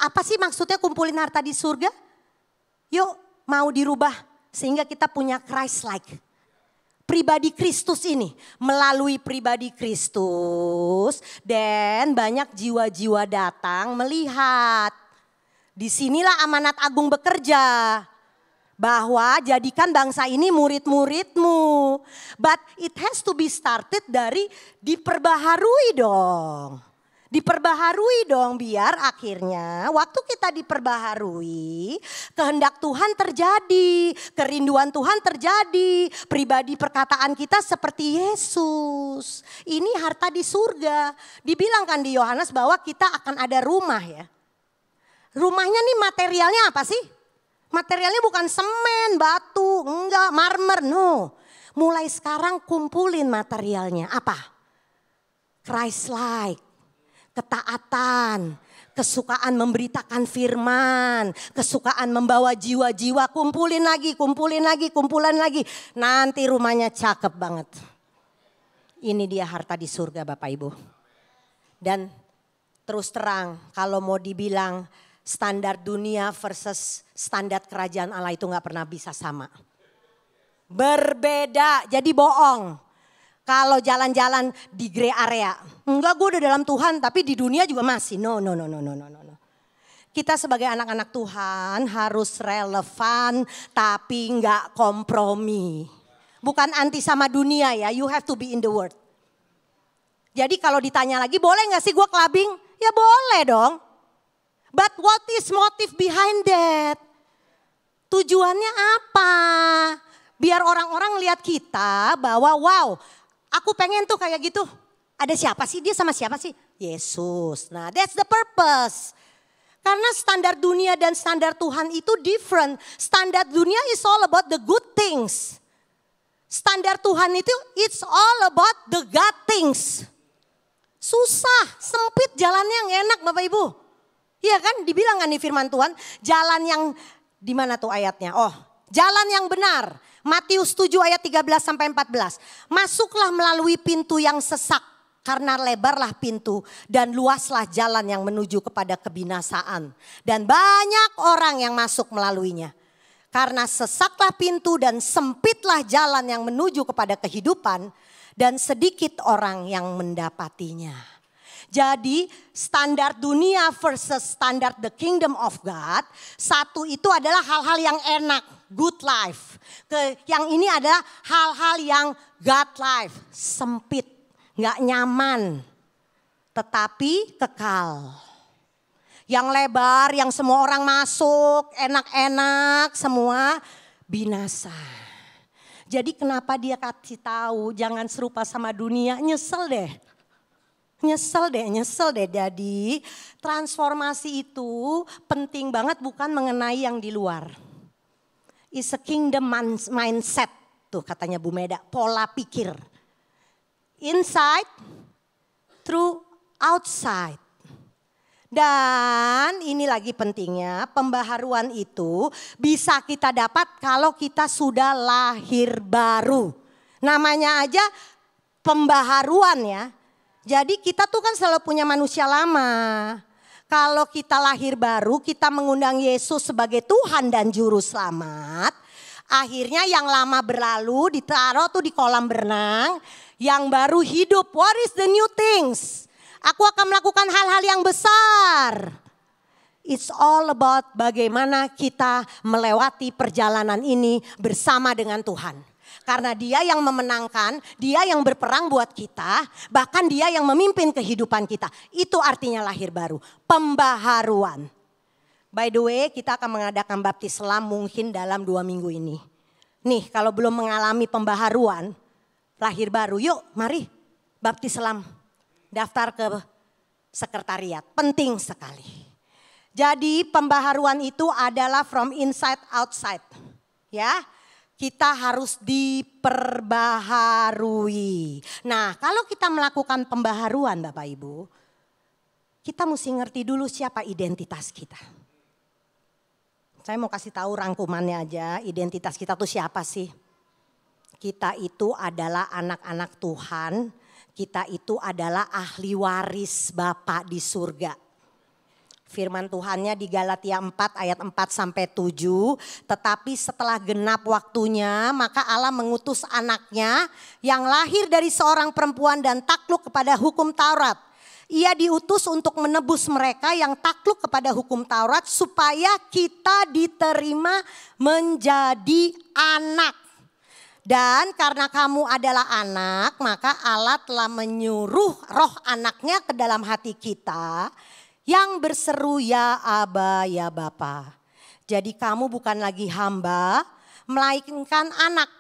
Apa sih maksudnya kumpulin harta di surga? Yuk mau dirubah sehingga kita punya Christ-like. Pribadi Kristus ini, melalui pribadi Kristus dan banyak jiwa-jiwa datang melihat. Disinilah amanat agung bekerja. Bahwa jadikan bangsa ini murid-muridmu. But it has to be started dari diperbaharui dong. Diperbaharui dong biar akhirnya waktu kita diperbaharui kehendak Tuhan terjadi, kerinduan Tuhan terjadi, pribadi perkataan kita seperti Yesus. Ini harta di surga. Dibilangkan di Yohanes bahwa kita akan ada rumah ya. Rumahnya nih materialnya apa sih? Materialnya bukan semen, batu, enggak, marmer, no. Mulai sekarang kumpulin materialnya apa? Christ-like. Ketaatan, kesukaan memberitakan firman, kesukaan membawa jiwa-jiwa, kumpulin lagi. Nanti rumahnya cakep banget. Ini dia harta di surga Bapak Ibu. Dan terus terang kalau mau dibilang standar dunia versus standar kerajaan Allah itu gak pernah bisa sama. Berbeda, jadi bohong. Kalau jalan-jalan di grey area, enggak gue udah dalam Tuhan tapi di dunia juga masih. No. Kita sebagai anak-anak Tuhan harus relevan tapi enggak kompromi. Bukan anti sama dunia ya, you have to be in the word. Jadi kalau ditanya lagi boleh gak sih gue clubbing? Ya boleh dong. But what is motive behind that? Tujuannya apa? Biar orang-orang lihat kita bahwa wow, aku pengen tuh kayak gitu. Ada siapa sih? Dia sama siapa sih? Yesus. Nah, that's the purpose. Karena standar dunia dan standar Tuhan itu different. Standar dunia is all about the good things. Standar Tuhan itu it's all about the God things. Susah, sempit jalannya yang enak Bapak Ibu. Iya kan? Dibilang kan di firman Tuhan, jalan yang di mana tuh ayatnya? Oh, jalan yang benar. Matius 7 ayat 13 sampai 14. Masuklah melalui pintu yang sesak karena lebarlah pintu dan luaslah jalan yang menuju kepada kebinasaan. Dan banyak orang yang masuk melaluinya. Karena sesaklah pintu dan sempitlah jalan yang menuju kepada kehidupan dan sedikit orang yang mendapatinya. Jadi standar dunia versus standar the kingdom of God. Satu itu adalah hal-hal yang enak, good life. Yang ini adalah hal-hal yang God life, sempit, gak nyaman. Tetapi kekal. Yang lebar, yang semua orang masuk, enak-enak, semua binasa. Jadi kenapa dia kasih tahu jangan serupa sama dunia, nyesel deh. Nyesel deh. Jadi transformasi itu penting banget, bukan mengenai yang di luar. It's a kingdom mindset, tuh katanya Bu Meda, pola pikir. Inside through outside. Dan ini lagi pentingnya, pembaharuan itu bisa kita dapat kalau kita sudah lahir baru. Namanya aja pembaharuan ya. Jadi kita tuh kan selalu punya manusia lama. Kalau kita lahir baru, kita mengundang Yesus sebagai Tuhan dan Juru Selamat. Akhirnya yang lama berlalu, ditaruh tuh di kolam berenang. Yang baru hidup, what is the new things? Aku akan melakukan hal-hal yang besar. It's all about bagaimana kita melewati perjalanan ini bersama dengan Tuhan. Karena dia yang memenangkan, dia yang berperang buat kita, bahkan dia yang memimpin kehidupan kita. Itu artinya lahir baru, pembaharuan. By the way, kita akan mengadakan baptis selam mungkin dalam 2 minggu ini. Nih, kalau belum mengalami pembaharuan, lahir baru, yuk mari baptis selam. Daftar ke sekretariat, penting sekali. Jadi pembaharuan itu adalah from inside outside. Ya, kita harus diperbaharui. Nah, kalau kita melakukan pembaharuan Bapak Ibu, kita mesti ngerti dulu siapa identitas kita. Saya mau kasih tahu rangkumannya aja, identitas kita tuh siapa sih? Kita itu adalah anak-anak Tuhan. Kita itu adalah ahli waris Bapa di surga. Firman Tuhannya di Galatia 4 ayat 4 sampai 7. Tetapi setelah genap waktunya, maka Allah mengutus anaknya yang lahir dari seorang perempuan dan takluk kepada hukum Taurat. Ia diutus untuk menebus mereka yang takluk kepada hukum Taurat supaya kita diterima menjadi anak. Dan karena kamu adalah anak, maka Allah telah menyuruh roh anaknya ke dalam hati kita yang berseru ya Aba ya Bapa. Jadi kamu bukan lagi hamba, melainkan anak.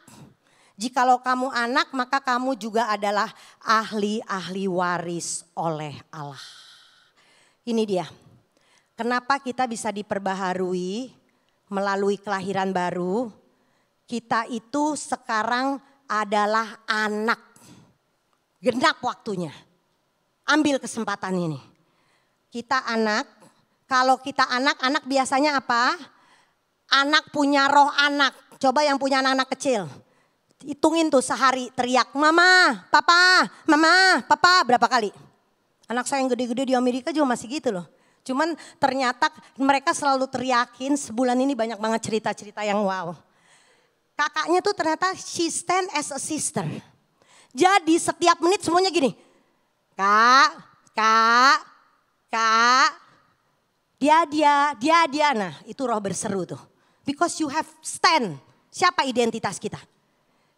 Jikalau kamu anak, maka kamu juga adalah ahli-ahli waris oleh Allah. Ini dia, kenapa kita bisa diperbaharui melalui kelahiran baru. Kita itu sekarang adalah anak. Genap waktunya. Ambil kesempatan ini. Kita anak. Kalau kita anak biasanya apa? Anak punya roh anak. Coba yang punya anak-anak kecil. Hitungin tuh sehari teriak. Mama, papa, mama, papa. Berapa kali? Anak saya yang gede-gede di Amerika juga masih gitu loh. Cuman ternyata mereka selalu teriakin. Sebulan ini banyak banget cerita-cerita yang wow. Kakaknya tuh ternyata she stand as a sister. Jadi setiap menit semuanya gini. Kak. Dia. Nah itu roh berseru tuh. Because you have stand. Siapa identitas kita?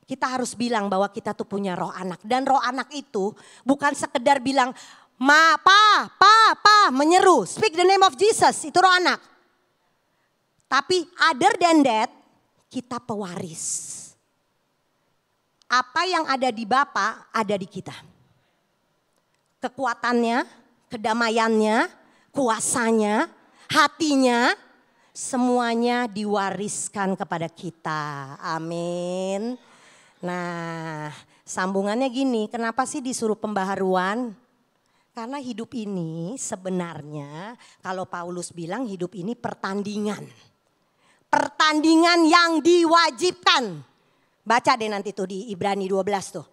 Kita harus bilang bahwa kita tuh punya roh anak. Dan roh anak itu bukan sekedar bilang pa, menyeru. Speak the name of Jesus, itu roh anak. Tapi other than that, kita pewaris. Apa yang ada di Bapa ada di kita. Kekuatannya, kedamaiannya, kuasanya, hatinya, semuanya diwariskan kepada kita. Amin. Nah, sambungannya gini, kenapa sih disuruh pembaharuan? Karena hidup ini sebenarnya kalau Paulus bilang hidup ini pertandingan. Pertandingan yang diwajibkan. Baca deh nanti tuh di Ibrani 12 tuh.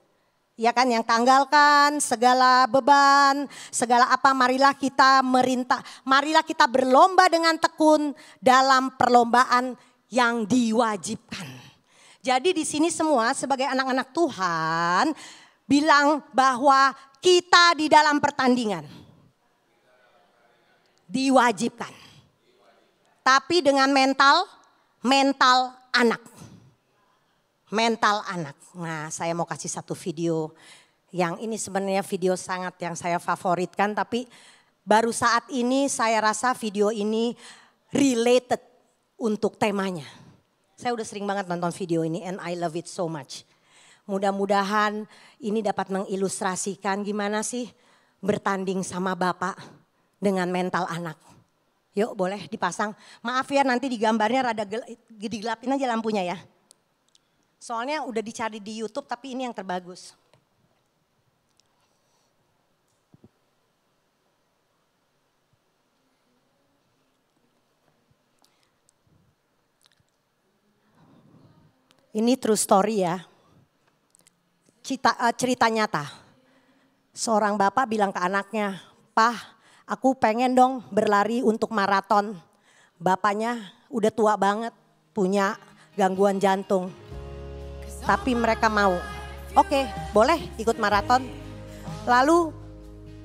Ya kan, yang tanggalkan segala beban, segala apa, marilah kita merintah. Marilah kita berlomba dengan tekun dalam perlombaan yang diwajibkan. Jadi di sini semua sebagai anak-anak Tuhan bilang bahwa kita di dalam pertandingan. Diwajibkan. Tapi dengan mental anak. Mental anak. Nah, saya mau kasih satu video yang ini sebenarnya video sangat yang saya favoritkan, tapi baru saat ini saya rasa video ini related untuk temanya. Saya udah sering banget nonton video ini and I love it so much. Mudah-mudahan ini dapat mengilustrasikan gimana sih bertanding sama Bapak dengan mental anak. Yuk boleh dipasang. Maaf ya nanti di gambarnya rada digelapin aja lampunya ya. Soalnya udah dicari di YouTube tapi ini yang terbagus. Ini true story ya. Cerita nyata. Seorang bapak bilang ke anaknya, "Pah, aku pengen dong berlari untuk maraton." Bapaknya udah tua banget, punya gangguan jantung. Tapi mereka mau. Oke, boleh ikut maraton. Lalu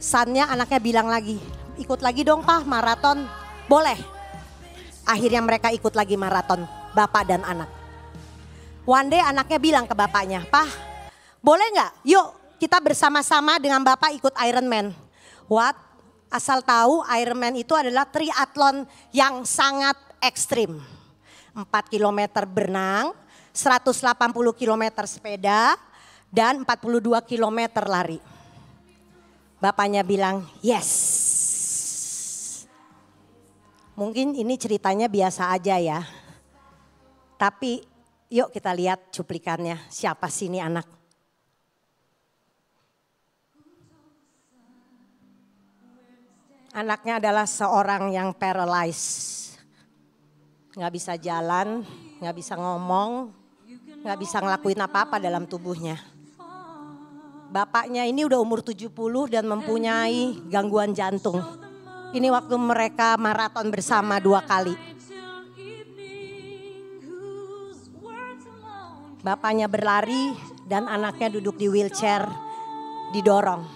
sannya anaknya bilang lagi, "Ikut lagi dong Pah maraton." Boleh. Akhirnya mereka ikut lagi maraton, bapak dan anak. One day anaknya bilang ke bapaknya, "Pah, boleh nggak? Yuk kita bersama-sama dengan bapak ikut Ironman." What? Asal tahu Ironman itu adalah triathlon yang sangat ekstrim. 4 km berenang, 180 km sepeda, dan 42 km lari. Bapaknya bilang, "Yes." Mungkin ini ceritanya biasa aja ya. Tapi yuk kita lihat cuplikannya. Siapa sih ini anak? Anaknya adalah seorang yang paralyzed. Gak bisa jalan, gak bisa ngomong, gak bisa ngelakuin apa-apa dalam tubuhnya. Bapaknya ini udah umur 70 dan mempunyai gangguan jantung. Ini waktu mereka maraton bersama 2 kali. Bapaknya berlari dan anaknya duduk di wheelchair, didorong.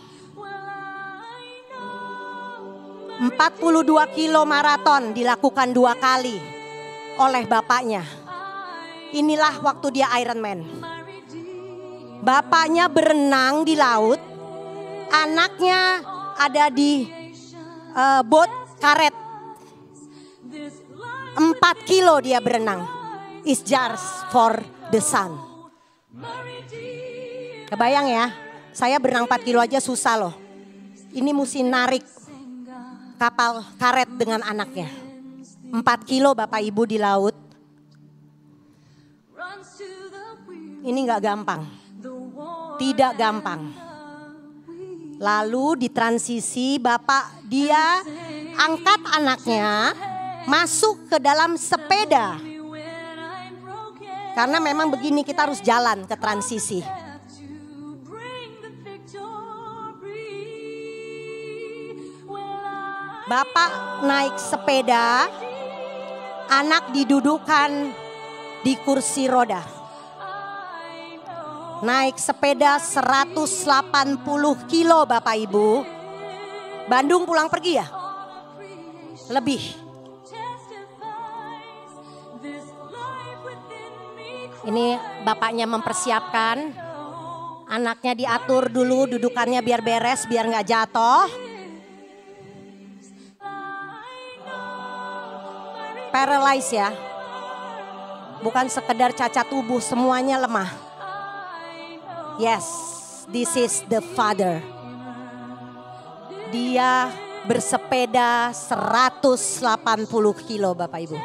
42 kilo maraton dilakukan 2 kali oleh bapaknya. Inilah waktu dia Ironman. Bapaknya berenang di laut, anaknya ada di boat karet. 4 kilo dia berenang. It's just for the sun. Kebayang ya, saya berenang 4 kilo aja susah loh. Ini mesti narik kapal karet dengan anaknya. 4 kilo Bapak Ibu di laut. Ini gak gampang. Tidak gampang. Lalu di transisi Bapak dia angkat anaknya masuk ke dalam sepeda. Karena memang begini kita harus jalan ke transisi. Bapak naik sepeda, anak didudukan di kursi roda. Naik sepeda 180 kilo Bapak Ibu. Bandung pulang pergi ya? Lebih. Ini bapaknya mempersiapkan. Anaknya diatur dulu dudukannya biar beres, biar gak jatuh. Paralyzed ya. Bukan sekedar cacat tubuh, semuanya lemah. Yes, this is the father. Dia bersepeda 180 kilo Bapak Ibu.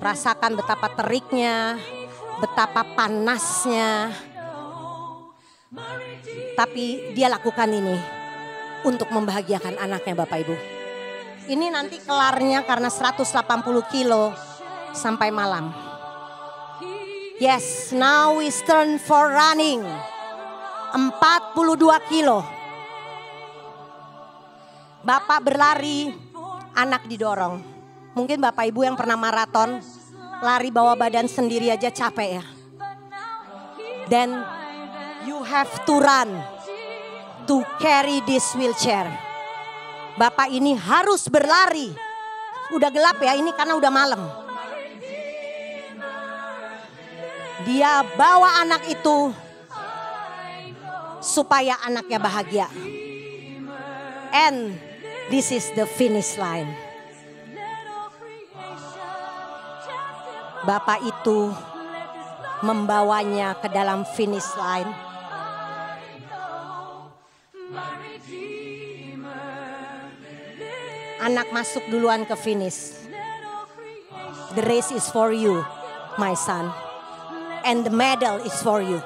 Rasakan betapa teriknya, betapa panasnya. Tapi dia lakukan ini untuk membahagiakan anaknya Bapak Ibu. Ini nanti kelarnya karena 180 kilo sampai malam. Yes, now we turn for running. 42 kilo. Bapak berlari, anak didorong. Mungkin Bapak Ibu yang pernah maraton, lari bawa badan sendiri aja capek ya. Then you have to run to carry this wheelchair. Bapak ini harus berlari. Udah gelap ya ini karena udah malam. Dia bawa anak itu supaya anaknya bahagia. And this is the finish line. Bapak itu membawanya ke dalam finish line. Anak masuk duluan ke finish. The race is for you, my son. And the medal is for you.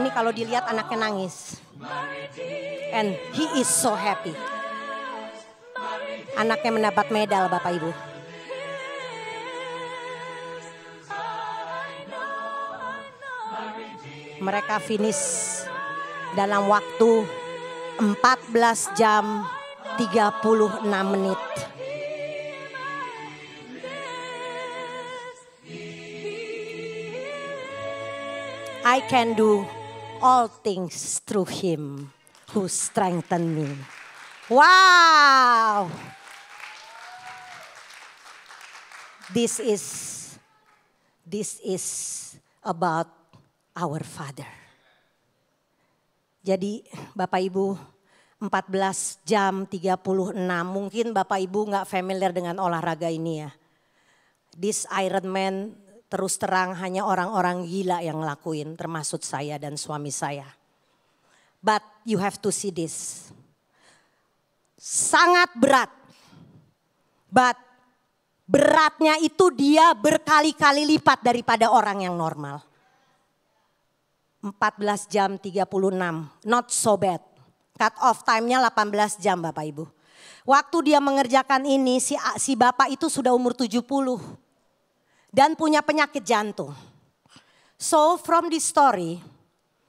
Ini kalau dilihat anaknya nangis. And he is so happy. Anaknya mendapat medal Bapak Ibu. Mereka finish dalam waktu 14 jam 36 menit. I can do all things through him who strengthen me. Wow! This is about our Father. Jadi Bapak Ibu 14 jam 36 mungkin Bapak Ibu gak familiar dengan olahraga ini ya. This Ironman terus terang hanya orang-orang gila yang ngelakuin termasuk saya dan suami saya. But you have to see this. Sangat berat. But beratnya itu dia berkali-kali lipat daripada orang yang normal. 14 jam 36, not so bad. Cut off time-nya 18 jam Bapak Ibu. Waktu dia mengerjakan ini si Bapak itu sudah umur 70. Dan punya penyakit jantung. So from this story,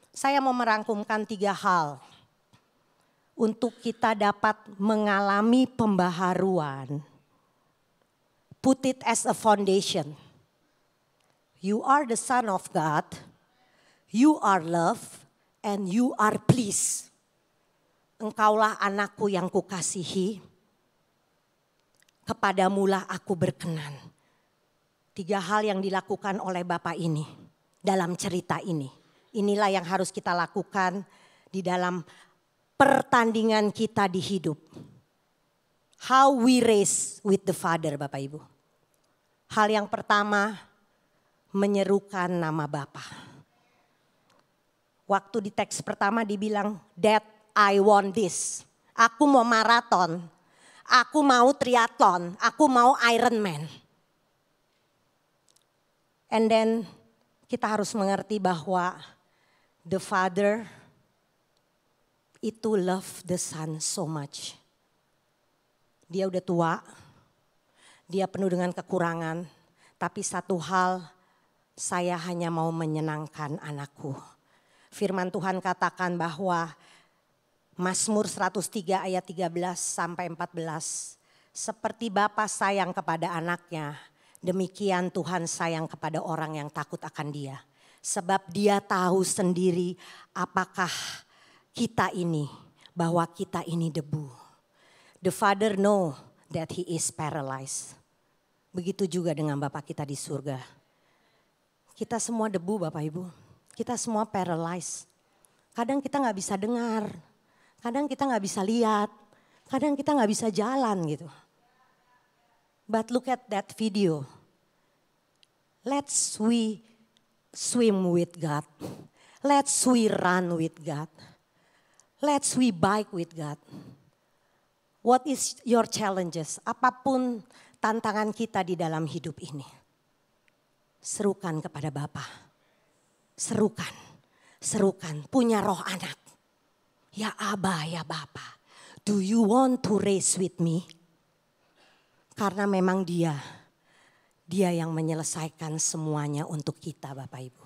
saya mau merangkumkan 3 hal. Untuk kita dapat mengalami pembaharuan. Put it as a foundation. You are the son of God. You are loved and you are pleased. Engkaulah anakku yang kukasihi. Kepadamulah aku berkenan. 3 hal yang dilakukan oleh Bapak ini dalam cerita ini. Inilah yang harus kita lakukan di dalam pertandingan kita di hidup. How we race with the Father Bapak Ibu. Hal yang pertama menyerukan nama Bapa. Waktu di teks pertama dibilang that I want this. Aku mau maraton, aku mau triathlon, aku mau Ironman. And then kita harus mengerti bahwa the Father itu love the Son so much. Dia udah tua, dia penuh dengan kekurangan. Tapi satu hal, saya hanya mau menyenangkan anakku. Firman Tuhan katakan bahwa Mazmur 103 ayat 13 sampai 14. Seperti Bapa sayang kepada anaknya, demikian Tuhan sayang kepada orang yang takut akan Dia. Sebab Dia tahu sendiri apakah kita ini, bahwa kita ini debu. The Father know that He is paralyzed. Begitu juga dengan Bapa kita di surga. Kita semua debu Bapak Ibu. Kita semua paralyzed. Kadang kita gak bisa dengar. Kadang kita gak bisa lihat. Kadang kita gak bisa jalan gitu. But look at that video. Let's we swim with God. Let's we run with God. Let's we bike with God. What is your challenges? Apapun tantangan kita di dalam hidup ini. Serukan kepada Bapa. Serukan. Serukan. Punya roh anak. Ya Aba, ya Bapa. Do you want to race with me? Karena memang Dia yang menyelesaikan semuanya untuk kita Bapak Ibu.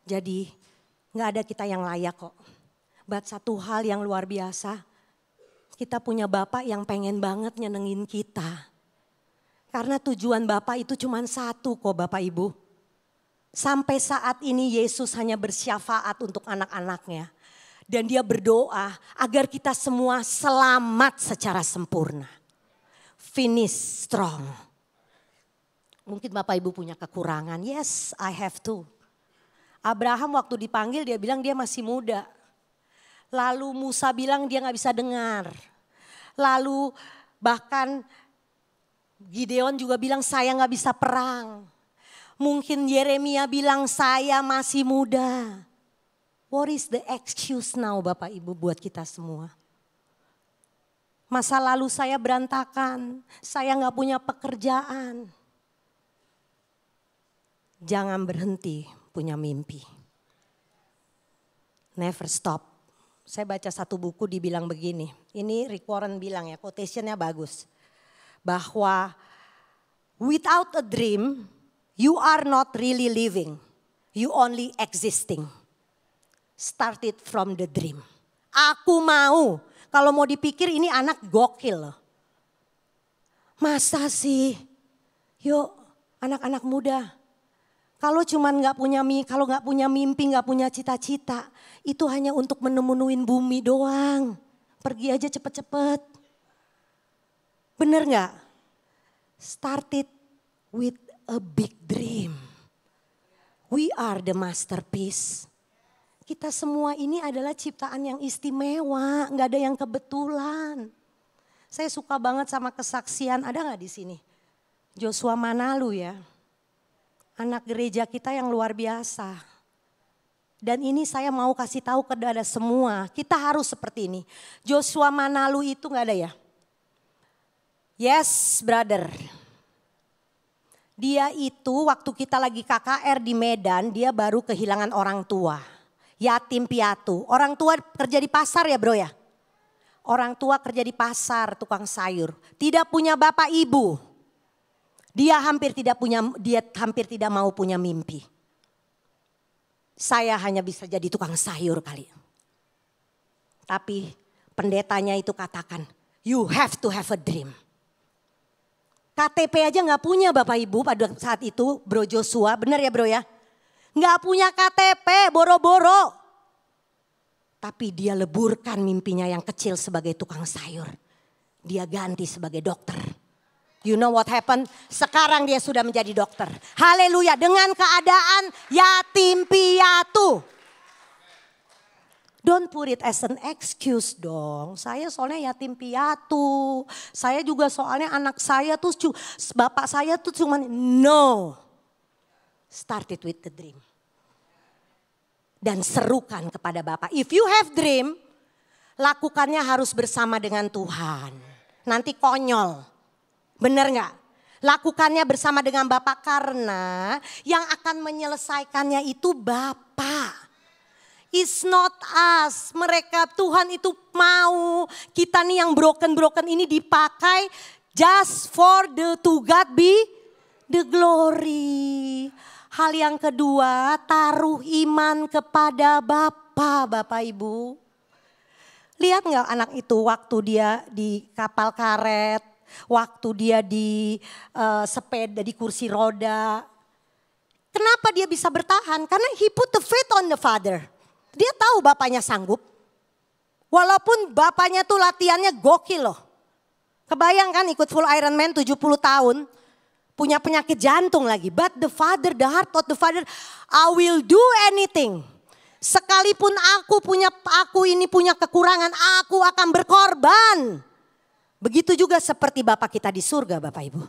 Jadi gak ada kita yang layak kok. But satu hal yang luar biasa. Kita punya Bapak yang pengen banget nyenengin kita. Karena tujuan Bapak itu cuma satu kok Bapak Ibu. Sampai saat ini Yesus hanya bersyafaat untuk anak-anaknya. Dan dia berdoa agar kita semua selamat secara sempurna. Finish strong. Mungkin Bapak Ibu punya kekurangan. Yes, I have to. Abraham waktu dipanggil dia bilang dia masih muda. Lalu Musa bilang dia gak bisa dengar. Lalu bahkan Gideon juga bilang saya gak bisa perang. Mungkin Yeremia bilang saya masih muda. What is the excuse now Bapak Ibu buat kita semua? Masa lalu saya berantakan, saya gak punya pekerjaan. Jangan berhenti punya mimpi. Never stop. Saya baca satu buku dibilang begini. Ini Rick Warren bilang ya, quotationnya bagus. Bahwa without a dream, you are not really living. You only existing. Start it from the dream. Aku mau. Kalau mau dipikir ini anak gokil loh. Masa sih? Yuk anak-anak muda. Kalau cuman nggak punya mimpi, nggak punya cita-cita, itu hanya untuk menemunuin bumi doang. Pergi aja cepet-cepet. Bener nggak? Start it with a big dream. We are the masterpiece. Kita semua ini adalah ciptaan yang istimewa, nggak ada yang kebetulan. Saya suka banget sama kesaksian, ada nggak di sini? Joshua Manalu ya. Anak gereja kita yang luar biasa. Dan ini saya mau kasih tahu kepada semua. Kita harus seperti ini. Joshua Manalu itu gak ada ya? Yes brother. Dia itu waktu kita lagi KKR di Medan, dia baru kehilangan orang tua. Yatim piatu. Orang tua kerja di pasar ya bro ya? Orang tua kerja di pasar, tukang sayur. Tidak punya bapak ibu. Dia hampir tidak mau punya mimpi. Saya hanya bisa jadi tukang sayur kali. Tapi pendetanya itu katakan, you have to have a dream. KTP aja gak punya Bapak Ibu pada saat itu Bro Joshua, benar ya bro ya? Gak punya KTP, boro-boro. Tapi dia leburkan mimpinya yang kecil sebagai tukang sayur. Dia ganti sebagai dokter. You know what happened? Sekarang dia sudah menjadi dokter. Haleluya, dengan keadaan yatim piatu. Don't put it as an excuse dong. Saya soalnya yatim piatu. Saya juga soalnya anak saya tuh, bapak saya tuh cuman, no. Start it with the dream. Dan serukan kepada Bapak. If you have dream, lakukannya harus bersama dengan Tuhan. Nanti konyol. Benar gak? Lakukannya bersama dengan Bapak karena yang akan menyelesaikannya itu Bapak. It's not us. Mereka Tuhan itu mau kita nih yang broken ini dipakai just for to God be the glory. Hal yang kedua, taruh iman kepada Bapak Ibu. Lihat gak anak itu waktu dia di kapal karet. Waktu dia di sepeda, di kursi roda. Kenapa dia bisa bertahan? Karena he put the faith on the father. Dia tahu bapaknya sanggup. Walaupun bapaknya tuh latihannya gokil loh. Kebayang kan ikut full Ironman 70 tahun. Punya penyakit jantung lagi. But the father, the heart of the father, I will do anything. Sekalipun aku ini punya kekurangan, aku akan berkorban. Begitu juga seperti Bapak kita di surga Bapak Ibu.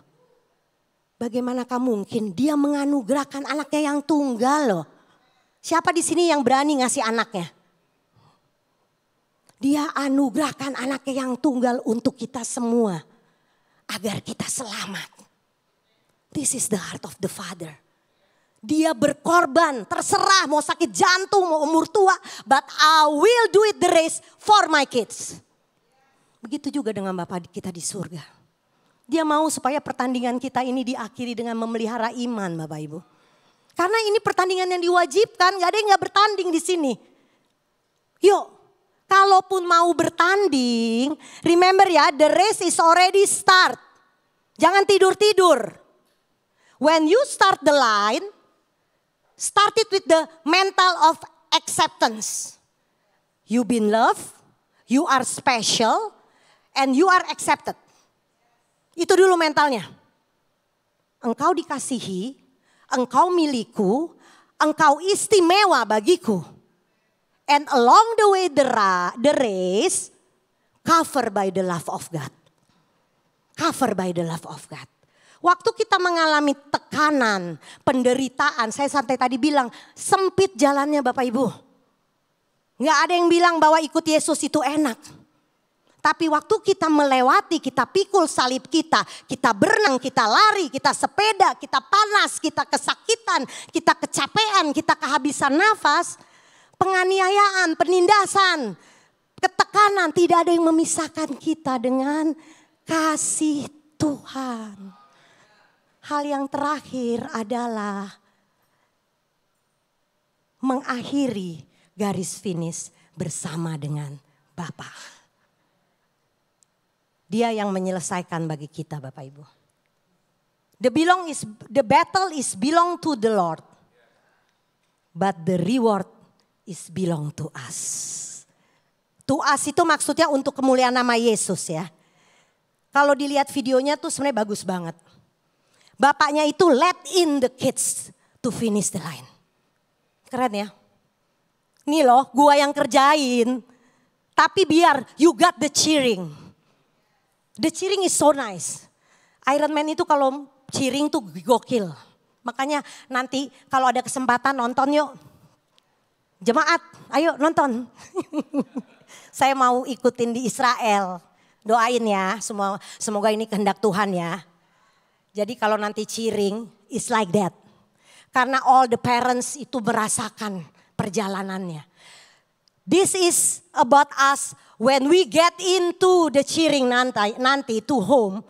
Bagaimanakah mungkin dia menganugerahkan anaknya yang tunggal loh. Siapa di sini yang berani ngasih anaknya? Dia anugerahkan anaknya yang tunggal untuk kita semua. Agar kita selamat. This is the heart of the Father. Dia berkorban, terserah mau sakit jantung, mau umur tua. But I will do it the race for my kids. Begitu juga dengan Bapak kita di surga. Dia mau supaya pertandingan kita ini diakhiri dengan memelihara iman Bapak Ibu. Karena ini pertandingan yang diwajibkan, gak ada yang gak bertanding di sini. Yuk, kalaupun mau bertanding, remember ya, the race is already start. Jangan tidur-tidur. When you start the line, start it with the mental of acceptance. You been loved, you are special, and you are accepted. Itu dulu mentalnya. Engkau dikasihi, engkau milikku, engkau istimewa bagiku. And along the way the race, covered by the love of God. Covered by the love of God. Waktu kita mengalami tekanan, penderitaan, saya santai tadi bilang, sempit jalannya Bapak Ibu. Nggak ada yang bilang bahwa ikut Yesus itu enak. Tapi waktu kita melewati, kita pikul salib kita berenang, kita lari, kita sepeda, kita panas, kita kesakitan, kita kecapean, kita kehabisan nafas, penganiayaan, penindasan, ketekanan, tidak ada yang memisahkan kita dengan kasih Tuhan. Hal yang terakhir adalah mengakhiri garis finish bersama dengan Bapa. Dia yang menyelesaikan bagi kita Bapak Ibu. The battle is belong to the Lord. But the reward is belong to us. To us itu maksudnya untuk kemuliaan nama Yesus ya. Kalau dilihat videonya tuh sebenarnya bagus banget. Bapaknya itu let in the kids to finish the line. Keren ya. Nih loh gua yang kerjain. Tapi biar you got the cheering. The cheering is so nice. Iron Man itu kalau cheering tuh gokil. Makanya nanti kalau ada kesempatan nonton yuk. Jemaat ayo nonton. Saya mau ikutin di Israel. Doain ya semoga ini kehendak Tuhan ya. Jadi kalau nanti cheering, it's like that. Karena all the parents itu merasakan perjalanannya. This is about us when we get into the cheering nanti to home.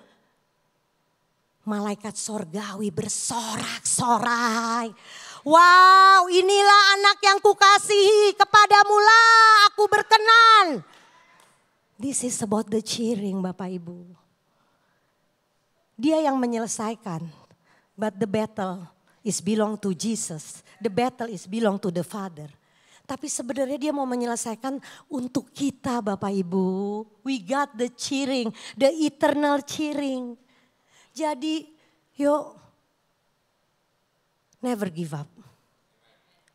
Malaikat sorgawi bersorak-sorai. Wow, inilah anak yang kukasihi, kepadamu lah aku berkenan. This is about the cheering Bapak Ibu. Dia yang menyelesaikan. But the battle is belong to Jesus. The battle is belong to the Father. Tapi sebenarnya dia mau menyelesaikan untuk kita Bapak Ibu. We got the cheering, the eternal cheering. Jadi yuk never give up.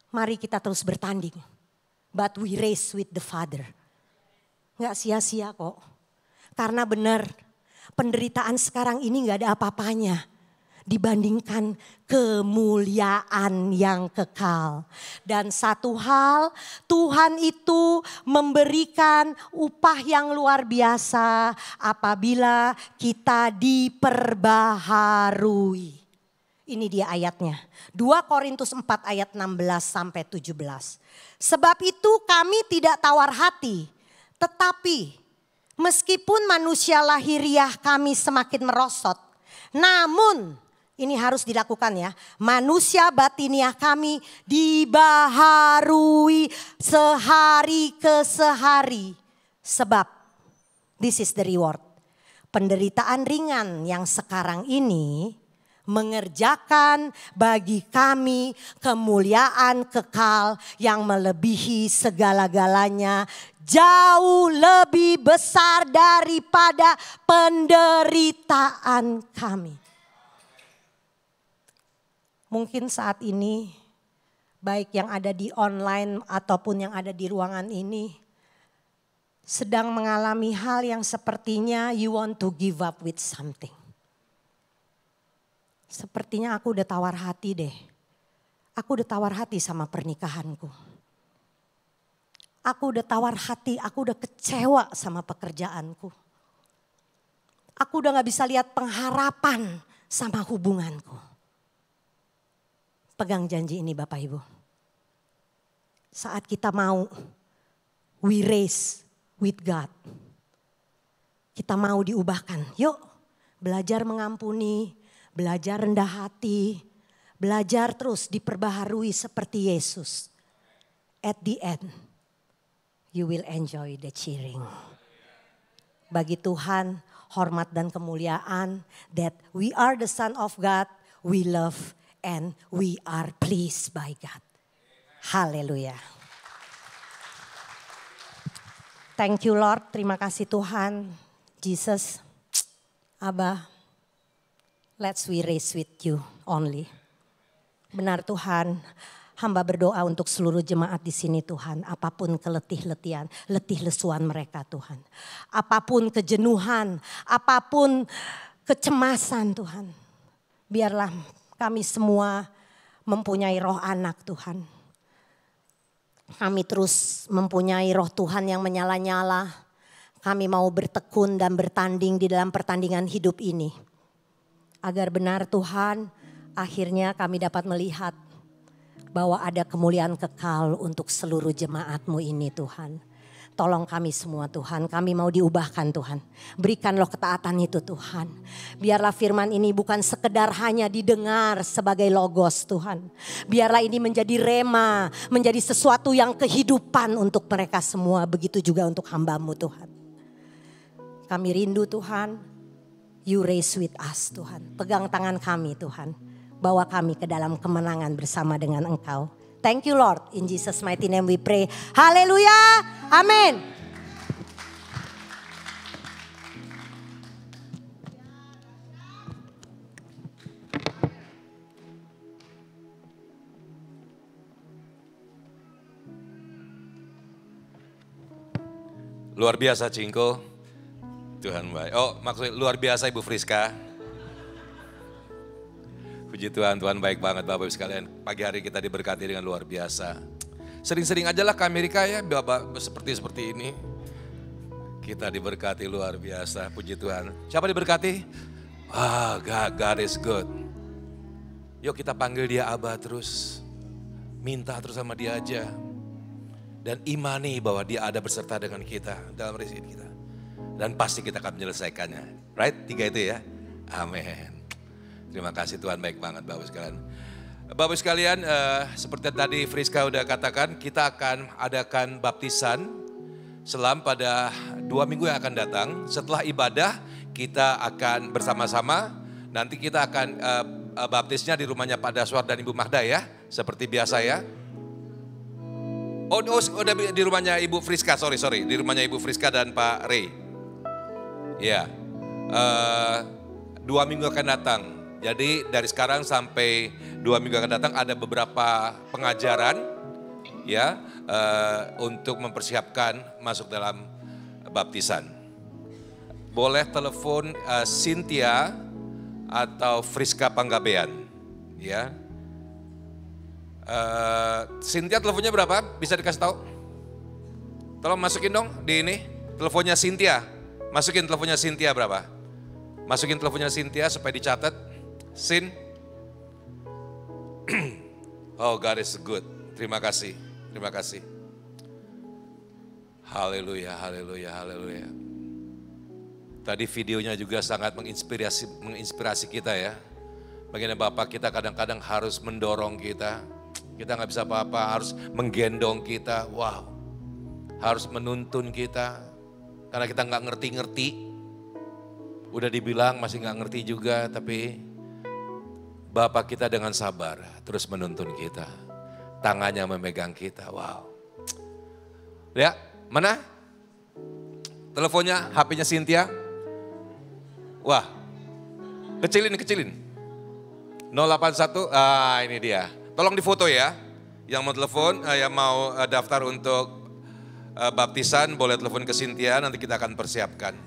Mari kita terus bertanding. But we race with the Father. Gak sia-sia kok. Karena benar penderitaan sekarang ini gak ada apa-apanya. Dibandingkan kemuliaan yang kekal. Dan satu hal, Tuhan itu memberikan upah yang luar biasa apabila kita diperbaharui. Ini dia ayatnya. 2 Korintus 4 ayat 16 sampai 17. Sebab itu kami tidak tawar hati, tetapi meskipun manusia lahiriah kami semakin merosot, namun ini harus dilakukan ya. Manusia batiniah kami dibaharui sehari ke sehari. Sebab this is the reward. Penderitaan ringan yang sekarang ini mengerjakan bagi kami kemuliaan kekal yang melebihi segala-galanya. Jauh lebih besar daripada penderitaan kami. Mungkin saat ini baik yang ada di online ataupun yang ada di ruangan ini sedang mengalami hal yang sepertinya you want to give up with something. Sepertinya aku udah tawar hati deh. Aku udah tawar hati sama pernikahanku. Aku udah tawar hati, aku udah kecewa sama pekerjaanku. Aku udah gak bisa lihat pengharapan sama hubunganku. Pegang janji ini Bapak Ibu. Saat kita mau we race with God. Kita mau diubahkan. Yuk belajar mengampuni, belajar rendah hati, belajar terus diperbaharui seperti Yesus. At the end, you will enjoy the cheering. Bagi Tuhan hormat dan kemuliaan that we are the son of God, we love and we are pleased by God. Haleluya. Thank you Lord, terima kasih Tuhan. Jesus, Abah, let's we raise with you only. Benar Tuhan, hamba berdoa untuk seluruh jemaat di sini Tuhan. Apapun keletih-letihan, letih lesuan mereka Tuhan. Apapun kejenuhan, apapun kecemasan Tuhan. Biarlah kami semua mempunyai roh anak Tuhan. Kami terus mempunyai roh Tuhan yang menyala-nyala. Kami mau bertekun dan bertanding di dalam pertandingan hidup ini. Agar benar Tuhan, akhirnya kami dapat melihat bahwa ada kemuliaan kekal untuk seluruh jemaat-Mu ini Tuhan. Tolong kami semua Tuhan, kami mau diubahkan Tuhan. Berikanlah ketaatan itu Tuhan. Biarlah firman ini bukan sekedar hanya didengar sebagai logos Tuhan. Biarlah ini menjadi rema, menjadi sesuatu yang kehidupan untuk mereka semua. Begitu juga untuk hamba-Mu Tuhan. Kami rindu Tuhan, you raise with us Tuhan. Pegang tangan kami Tuhan. Bawa kami ke dalam kemenangan bersama dengan Engkau. Thank you Lord, in Jesus mighty name we pray. Haleluya, amin. Luar biasa Cingko, Tuhan baik. Oh maksudnya luar biasa Ibu Friska. Puji Tuhan, Tuhan baik banget Bapak Ibu sekalian. Pagi hari kita diberkati dengan luar biasa. Sering-sering aja lah ke Amerika ya, Bapak seperti ini. Kita diberkati luar biasa, puji Tuhan. Siapa diberkati? God is good. Yuk kita panggil dia Abah terus. Minta terus sama dia aja. Dan imani bahwa dia ada berserta dengan kita dalam rezeki kita. Dan pasti kita akan menyelesaikannya. Right? 3 itu ya. Amin. Terima kasih Tuhan baik banget Bapak sekalian. Bapak sekalian seperti tadi Friska udah katakan kita akan adakan baptisan selam pada 2 minggu yang akan datang. Setelah ibadah kita akan bersama-sama nanti kita akan baptisnya di rumahnya Pak Daswar dan Ibu Magda ya. Seperti biasa ya. Oh udah di rumahnya Ibu Friska, sorry. Di rumahnya Ibu Friska dan Pak Ray. Ya, 2 minggu akan datang. Jadi dari sekarang sampai 2 minggu akan datang ada beberapa pengajaran ya untuk mempersiapkan masuk dalam baptisan. Boleh telepon Cynthia atau Friska Panggabean ya. Cynthia teleponnya berapa? Bisa dikasih tahu? Tolong masukin dong di ini teleponnya Cynthia. Masukin teleponnya Cynthia berapa? Masukin teleponnya Cynthia supaya dicatat. Sin. Oh God is good. Terima kasih. Haleluya. Tadi videonya juga sangat menginspirasi kita ya. Bagaimana Bapak kita kadang-kadang harus mendorong kita. Kita gak bisa apa-apa, harus menggendong kita. Wow. Harus menuntun kita. Karena kita gak ngerti-ngerti. Udah dibilang masih gak ngerti juga tapi Bapak kita dengan sabar terus menuntun kita. Tangannya memegang kita. Wow. Ya, mana? Teleponnya, HP-nya Cynthia. Wah, kecilin. 081, ini dia. Tolong difoto ya. Yang mau telepon, yang mau daftar untuk baptisan boleh telepon ke Cynthia, nanti kita akan persiapkan.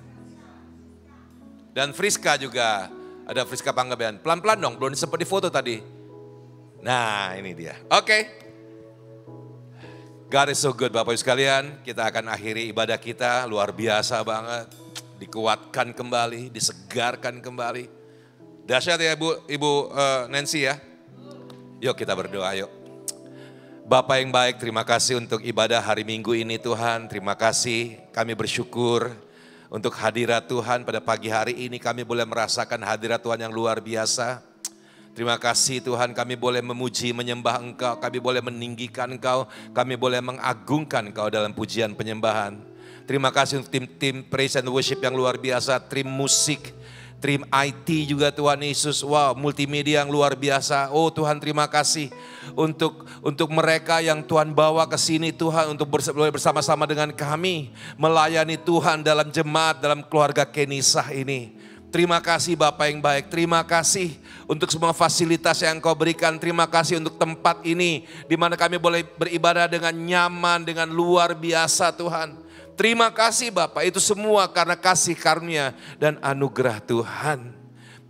Dan Friska juga. Ada Friska Panggabean. Pelan-pelan dong, belum sempat difoto tadi. Nah ini dia. Oke. God is so good Bapak Ibu sekalian. Kita akan akhiri ibadah kita luar biasa banget. Dikuatkan kembali, disegarkan kembali. Dahsyat ya Ibu Nancy ya. Yuk kita berdoa yuk. Bapak yang baik, terima kasih untuk ibadah hari Minggu ini Tuhan. Terima kasih, kami bersyukur. Untuk hadirat Tuhan pada pagi hari ini kami boleh merasakan hadirat Tuhan yang luar biasa. Terima kasih Tuhan kami boleh memuji, menyembah Engkau, kami boleh meninggikan Engkau, kami boleh mengagungkan Engkau dalam pujian penyembahan. Terima kasih untuk tim praise and worship yang luar biasa, tim musik Tim IT juga Tuhan Yesus, wow, multimedia yang luar biasa. Oh Tuhan, terima kasih untuk mereka yang Tuhan bawa ke sini Tuhan, untuk bersama-sama dengan kami melayani Tuhan dalam jemaat, dalam keluarga Kenisah ini. Terima kasih Bapak yang baik, terima kasih untuk semua fasilitas yang Engkau berikan. Terima kasih untuk tempat ini di mana kami boleh beribadah dengan nyaman, dengan luar biasa Tuhan. Terima kasih Bapak, itu semua karena kasih karunia dan anugerah Tuhan.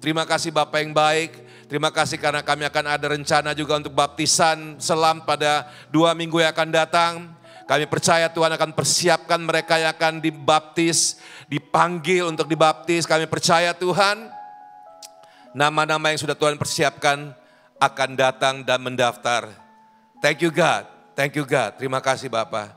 Terima kasih Bapak yang baik, terima kasih karena kami akan ada rencana juga untuk baptisan selam pada 2 minggu yang akan datang. Kami percaya Tuhan akan persiapkan mereka yang akan dibaptis, dipanggil untuk dibaptis. Kami percaya Tuhan, nama-nama yang sudah Tuhan persiapkan akan datang dan mendaftar. Thank you God, terima kasih Bapak.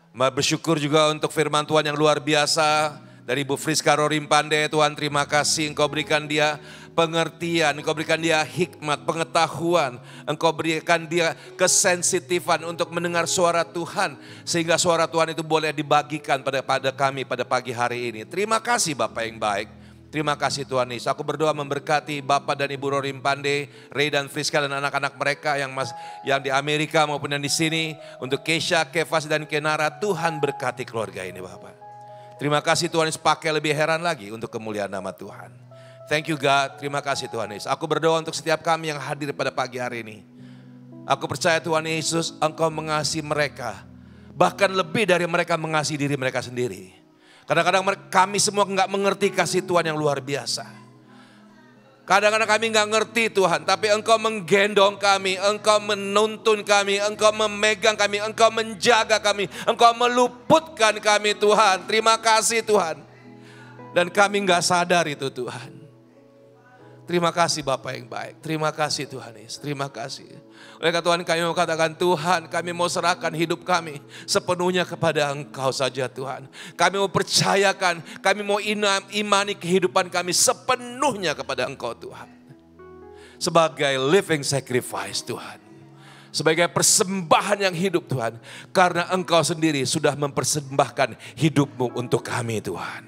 Bersyukur juga untuk firman Tuhan yang luar biasa dari Ibu Friska Rorimpande. Tuhan terima kasih, Engkau berikan dia pengertian, Engkau berikan dia hikmat, pengetahuan, Engkau berikan dia kesensitifan untuk mendengar suara Tuhan, sehingga suara Tuhan itu boleh dibagikan pada kami pada pagi hari ini. Terima kasih Bapak yang baik. Terima kasih Tuhan Yesus. Aku berdoa memberkati Bapak dan Ibu Rorimpande, Ray dan Friska dan anak-anak mereka yang di Amerika maupun yang di sini. Untuk Keisha, Kefas dan Kenara, Tuhan berkati keluarga ini Bapak. Terima kasih Tuhan Yesus, pakai lebih heran lagi untuk kemuliaan nama Tuhan. Thank you God, terima kasih Tuhan Yesus. Aku berdoa untuk setiap kami yang hadir pada pagi hari ini. Aku percaya Tuhan Yesus, Engkau mengasihi mereka. Bahkan lebih dari mereka mengasihi diri mereka sendiri. Kadang-kadang kami semua nggak mengerti kasih Tuhan yang luar biasa. Kadang-kadang kami nggak ngerti Tuhan, tapi Engkau menggendong kami, Engkau menuntun kami, Engkau memegang kami, Engkau menjaga kami, Engkau meluputkan kami Tuhan. Terima kasih Tuhan. Dan kami nggak sadar itu Tuhan. Terima kasih Bapak yang baik, terima kasih Tuhan Yesus, terima kasih. Oleh karena Tuhan kami mau katakan Tuhan, kami mau serahkan hidup kami sepenuhnya kepada Engkau saja Tuhan. Kami mau percayakan, kami mau imani kehidupan kami sepenuhnya kepada Engkau Tuhan. Sebagai living sacrifice Tuhan. Sebagai persembahan yang hidup Tuhan. Karena Engkau sendiri sudah mempersembahkan hidupmu untuk kami Tuhan.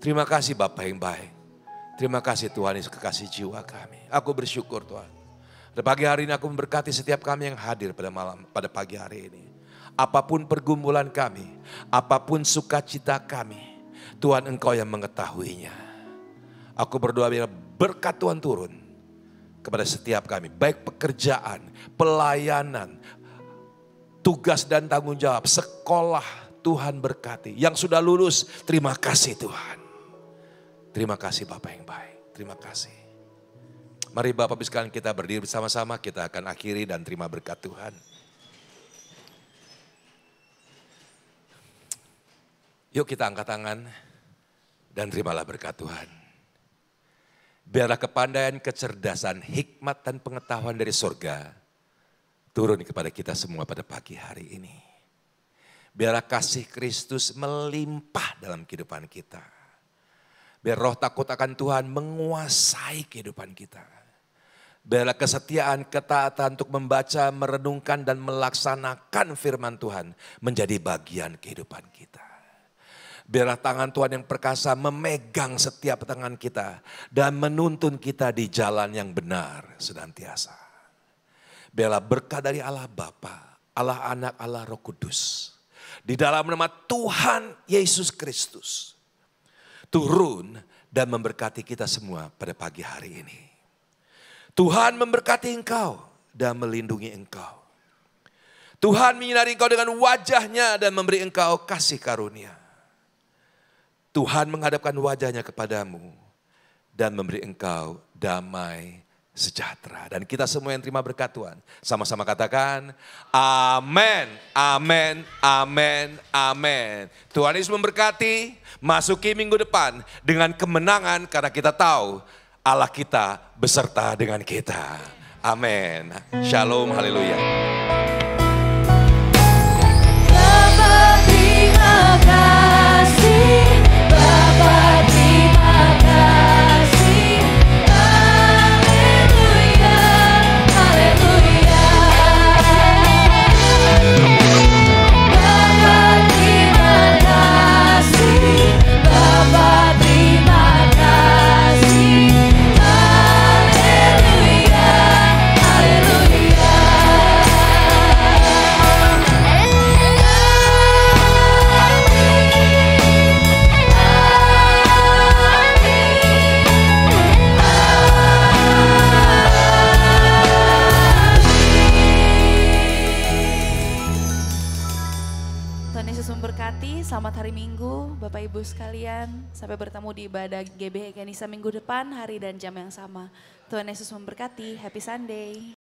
Terima kasih Bapak yang baik. Terima kasih Tuhan Yesus, kekasih jiwa kami. Aku bersyukur Tuhan. Pada pagi hari ini aku memberkati setiap kami yang hadir pada pagi hari ini. Apapun pergumulan kami, apapun sukacita kami, Tuhan Engkau yang mengetahuinya. Aku berdoa biar berkat Tuhan turun kepada setiap kami. Baik pekerjaan, pelayanan, tugas dan tanggung jawab, sekolah Tuhan berkati. Yang sudah lulus, terima kasih Tuhan. Terima kasih Bapak yang baik, terima kasih. Mari Bapak sekalian kita berdiri bersama-sama, kita akan akhiri dan terima berkat Tuhan. Yuk kita angkat tangan dan terimalah berkat Tuhan. Biarlah kepandaian, kecerdasan, hikmat dan pengetahuan dari surga turun kepada kita semua pada pagi hari ini. Biarlah kasih Kristus melimpah dalam kehidupan kita. Biar roh takut akan Tuhan menguasai kehidupan kita. Biarlah kesetiaan, ketaatan untuk membaca, merenungkan dan melaksanakan firman Tuhan menjadi bagian kehidupan kita. Biarlah tangan Tuhan yang perkasa memegang setiap tangan kita dan menuntun kita di jalan yang benar senantiasa. Biarlah berkat dari Allah Bapa, Allah Anak, Allah Roh Kudus. Di dalam nama Tuhan Yesus Kristus. Turun dan memberkati kita semua pada pagi hari ini. Tuhan memberkati engkau dan melindungi engkau. Tuhan menyinari engkau dengan wajahnya dan memberi engkau kasih karunia. Tuhan menghadapkan wajahnya kepadamu dan memberi engkau damai sejahtera. Dan kita semua yang terima berkat Tuhan, sama-sama katakan amin, amin, amin, amin. Tuhan Yesus memberkati, masuki minggu depan dengan kemenangan karena kita tahu Allah kita beserta dengan kita. Amin. Shalom, haleluya. Bapa terima kasih, Bapa terima kasih, haleluya, haleluya. Bapa terima kasih, Bapa terima kasih. Yesus memberkati, selamat hari Minggu Bapak Ibu sekalian. Sampai bertemu di ibadah GBH Kenisa minggu depan, hari dan jam yang sama. Tuhan Yesus memberkati, happy Sunday.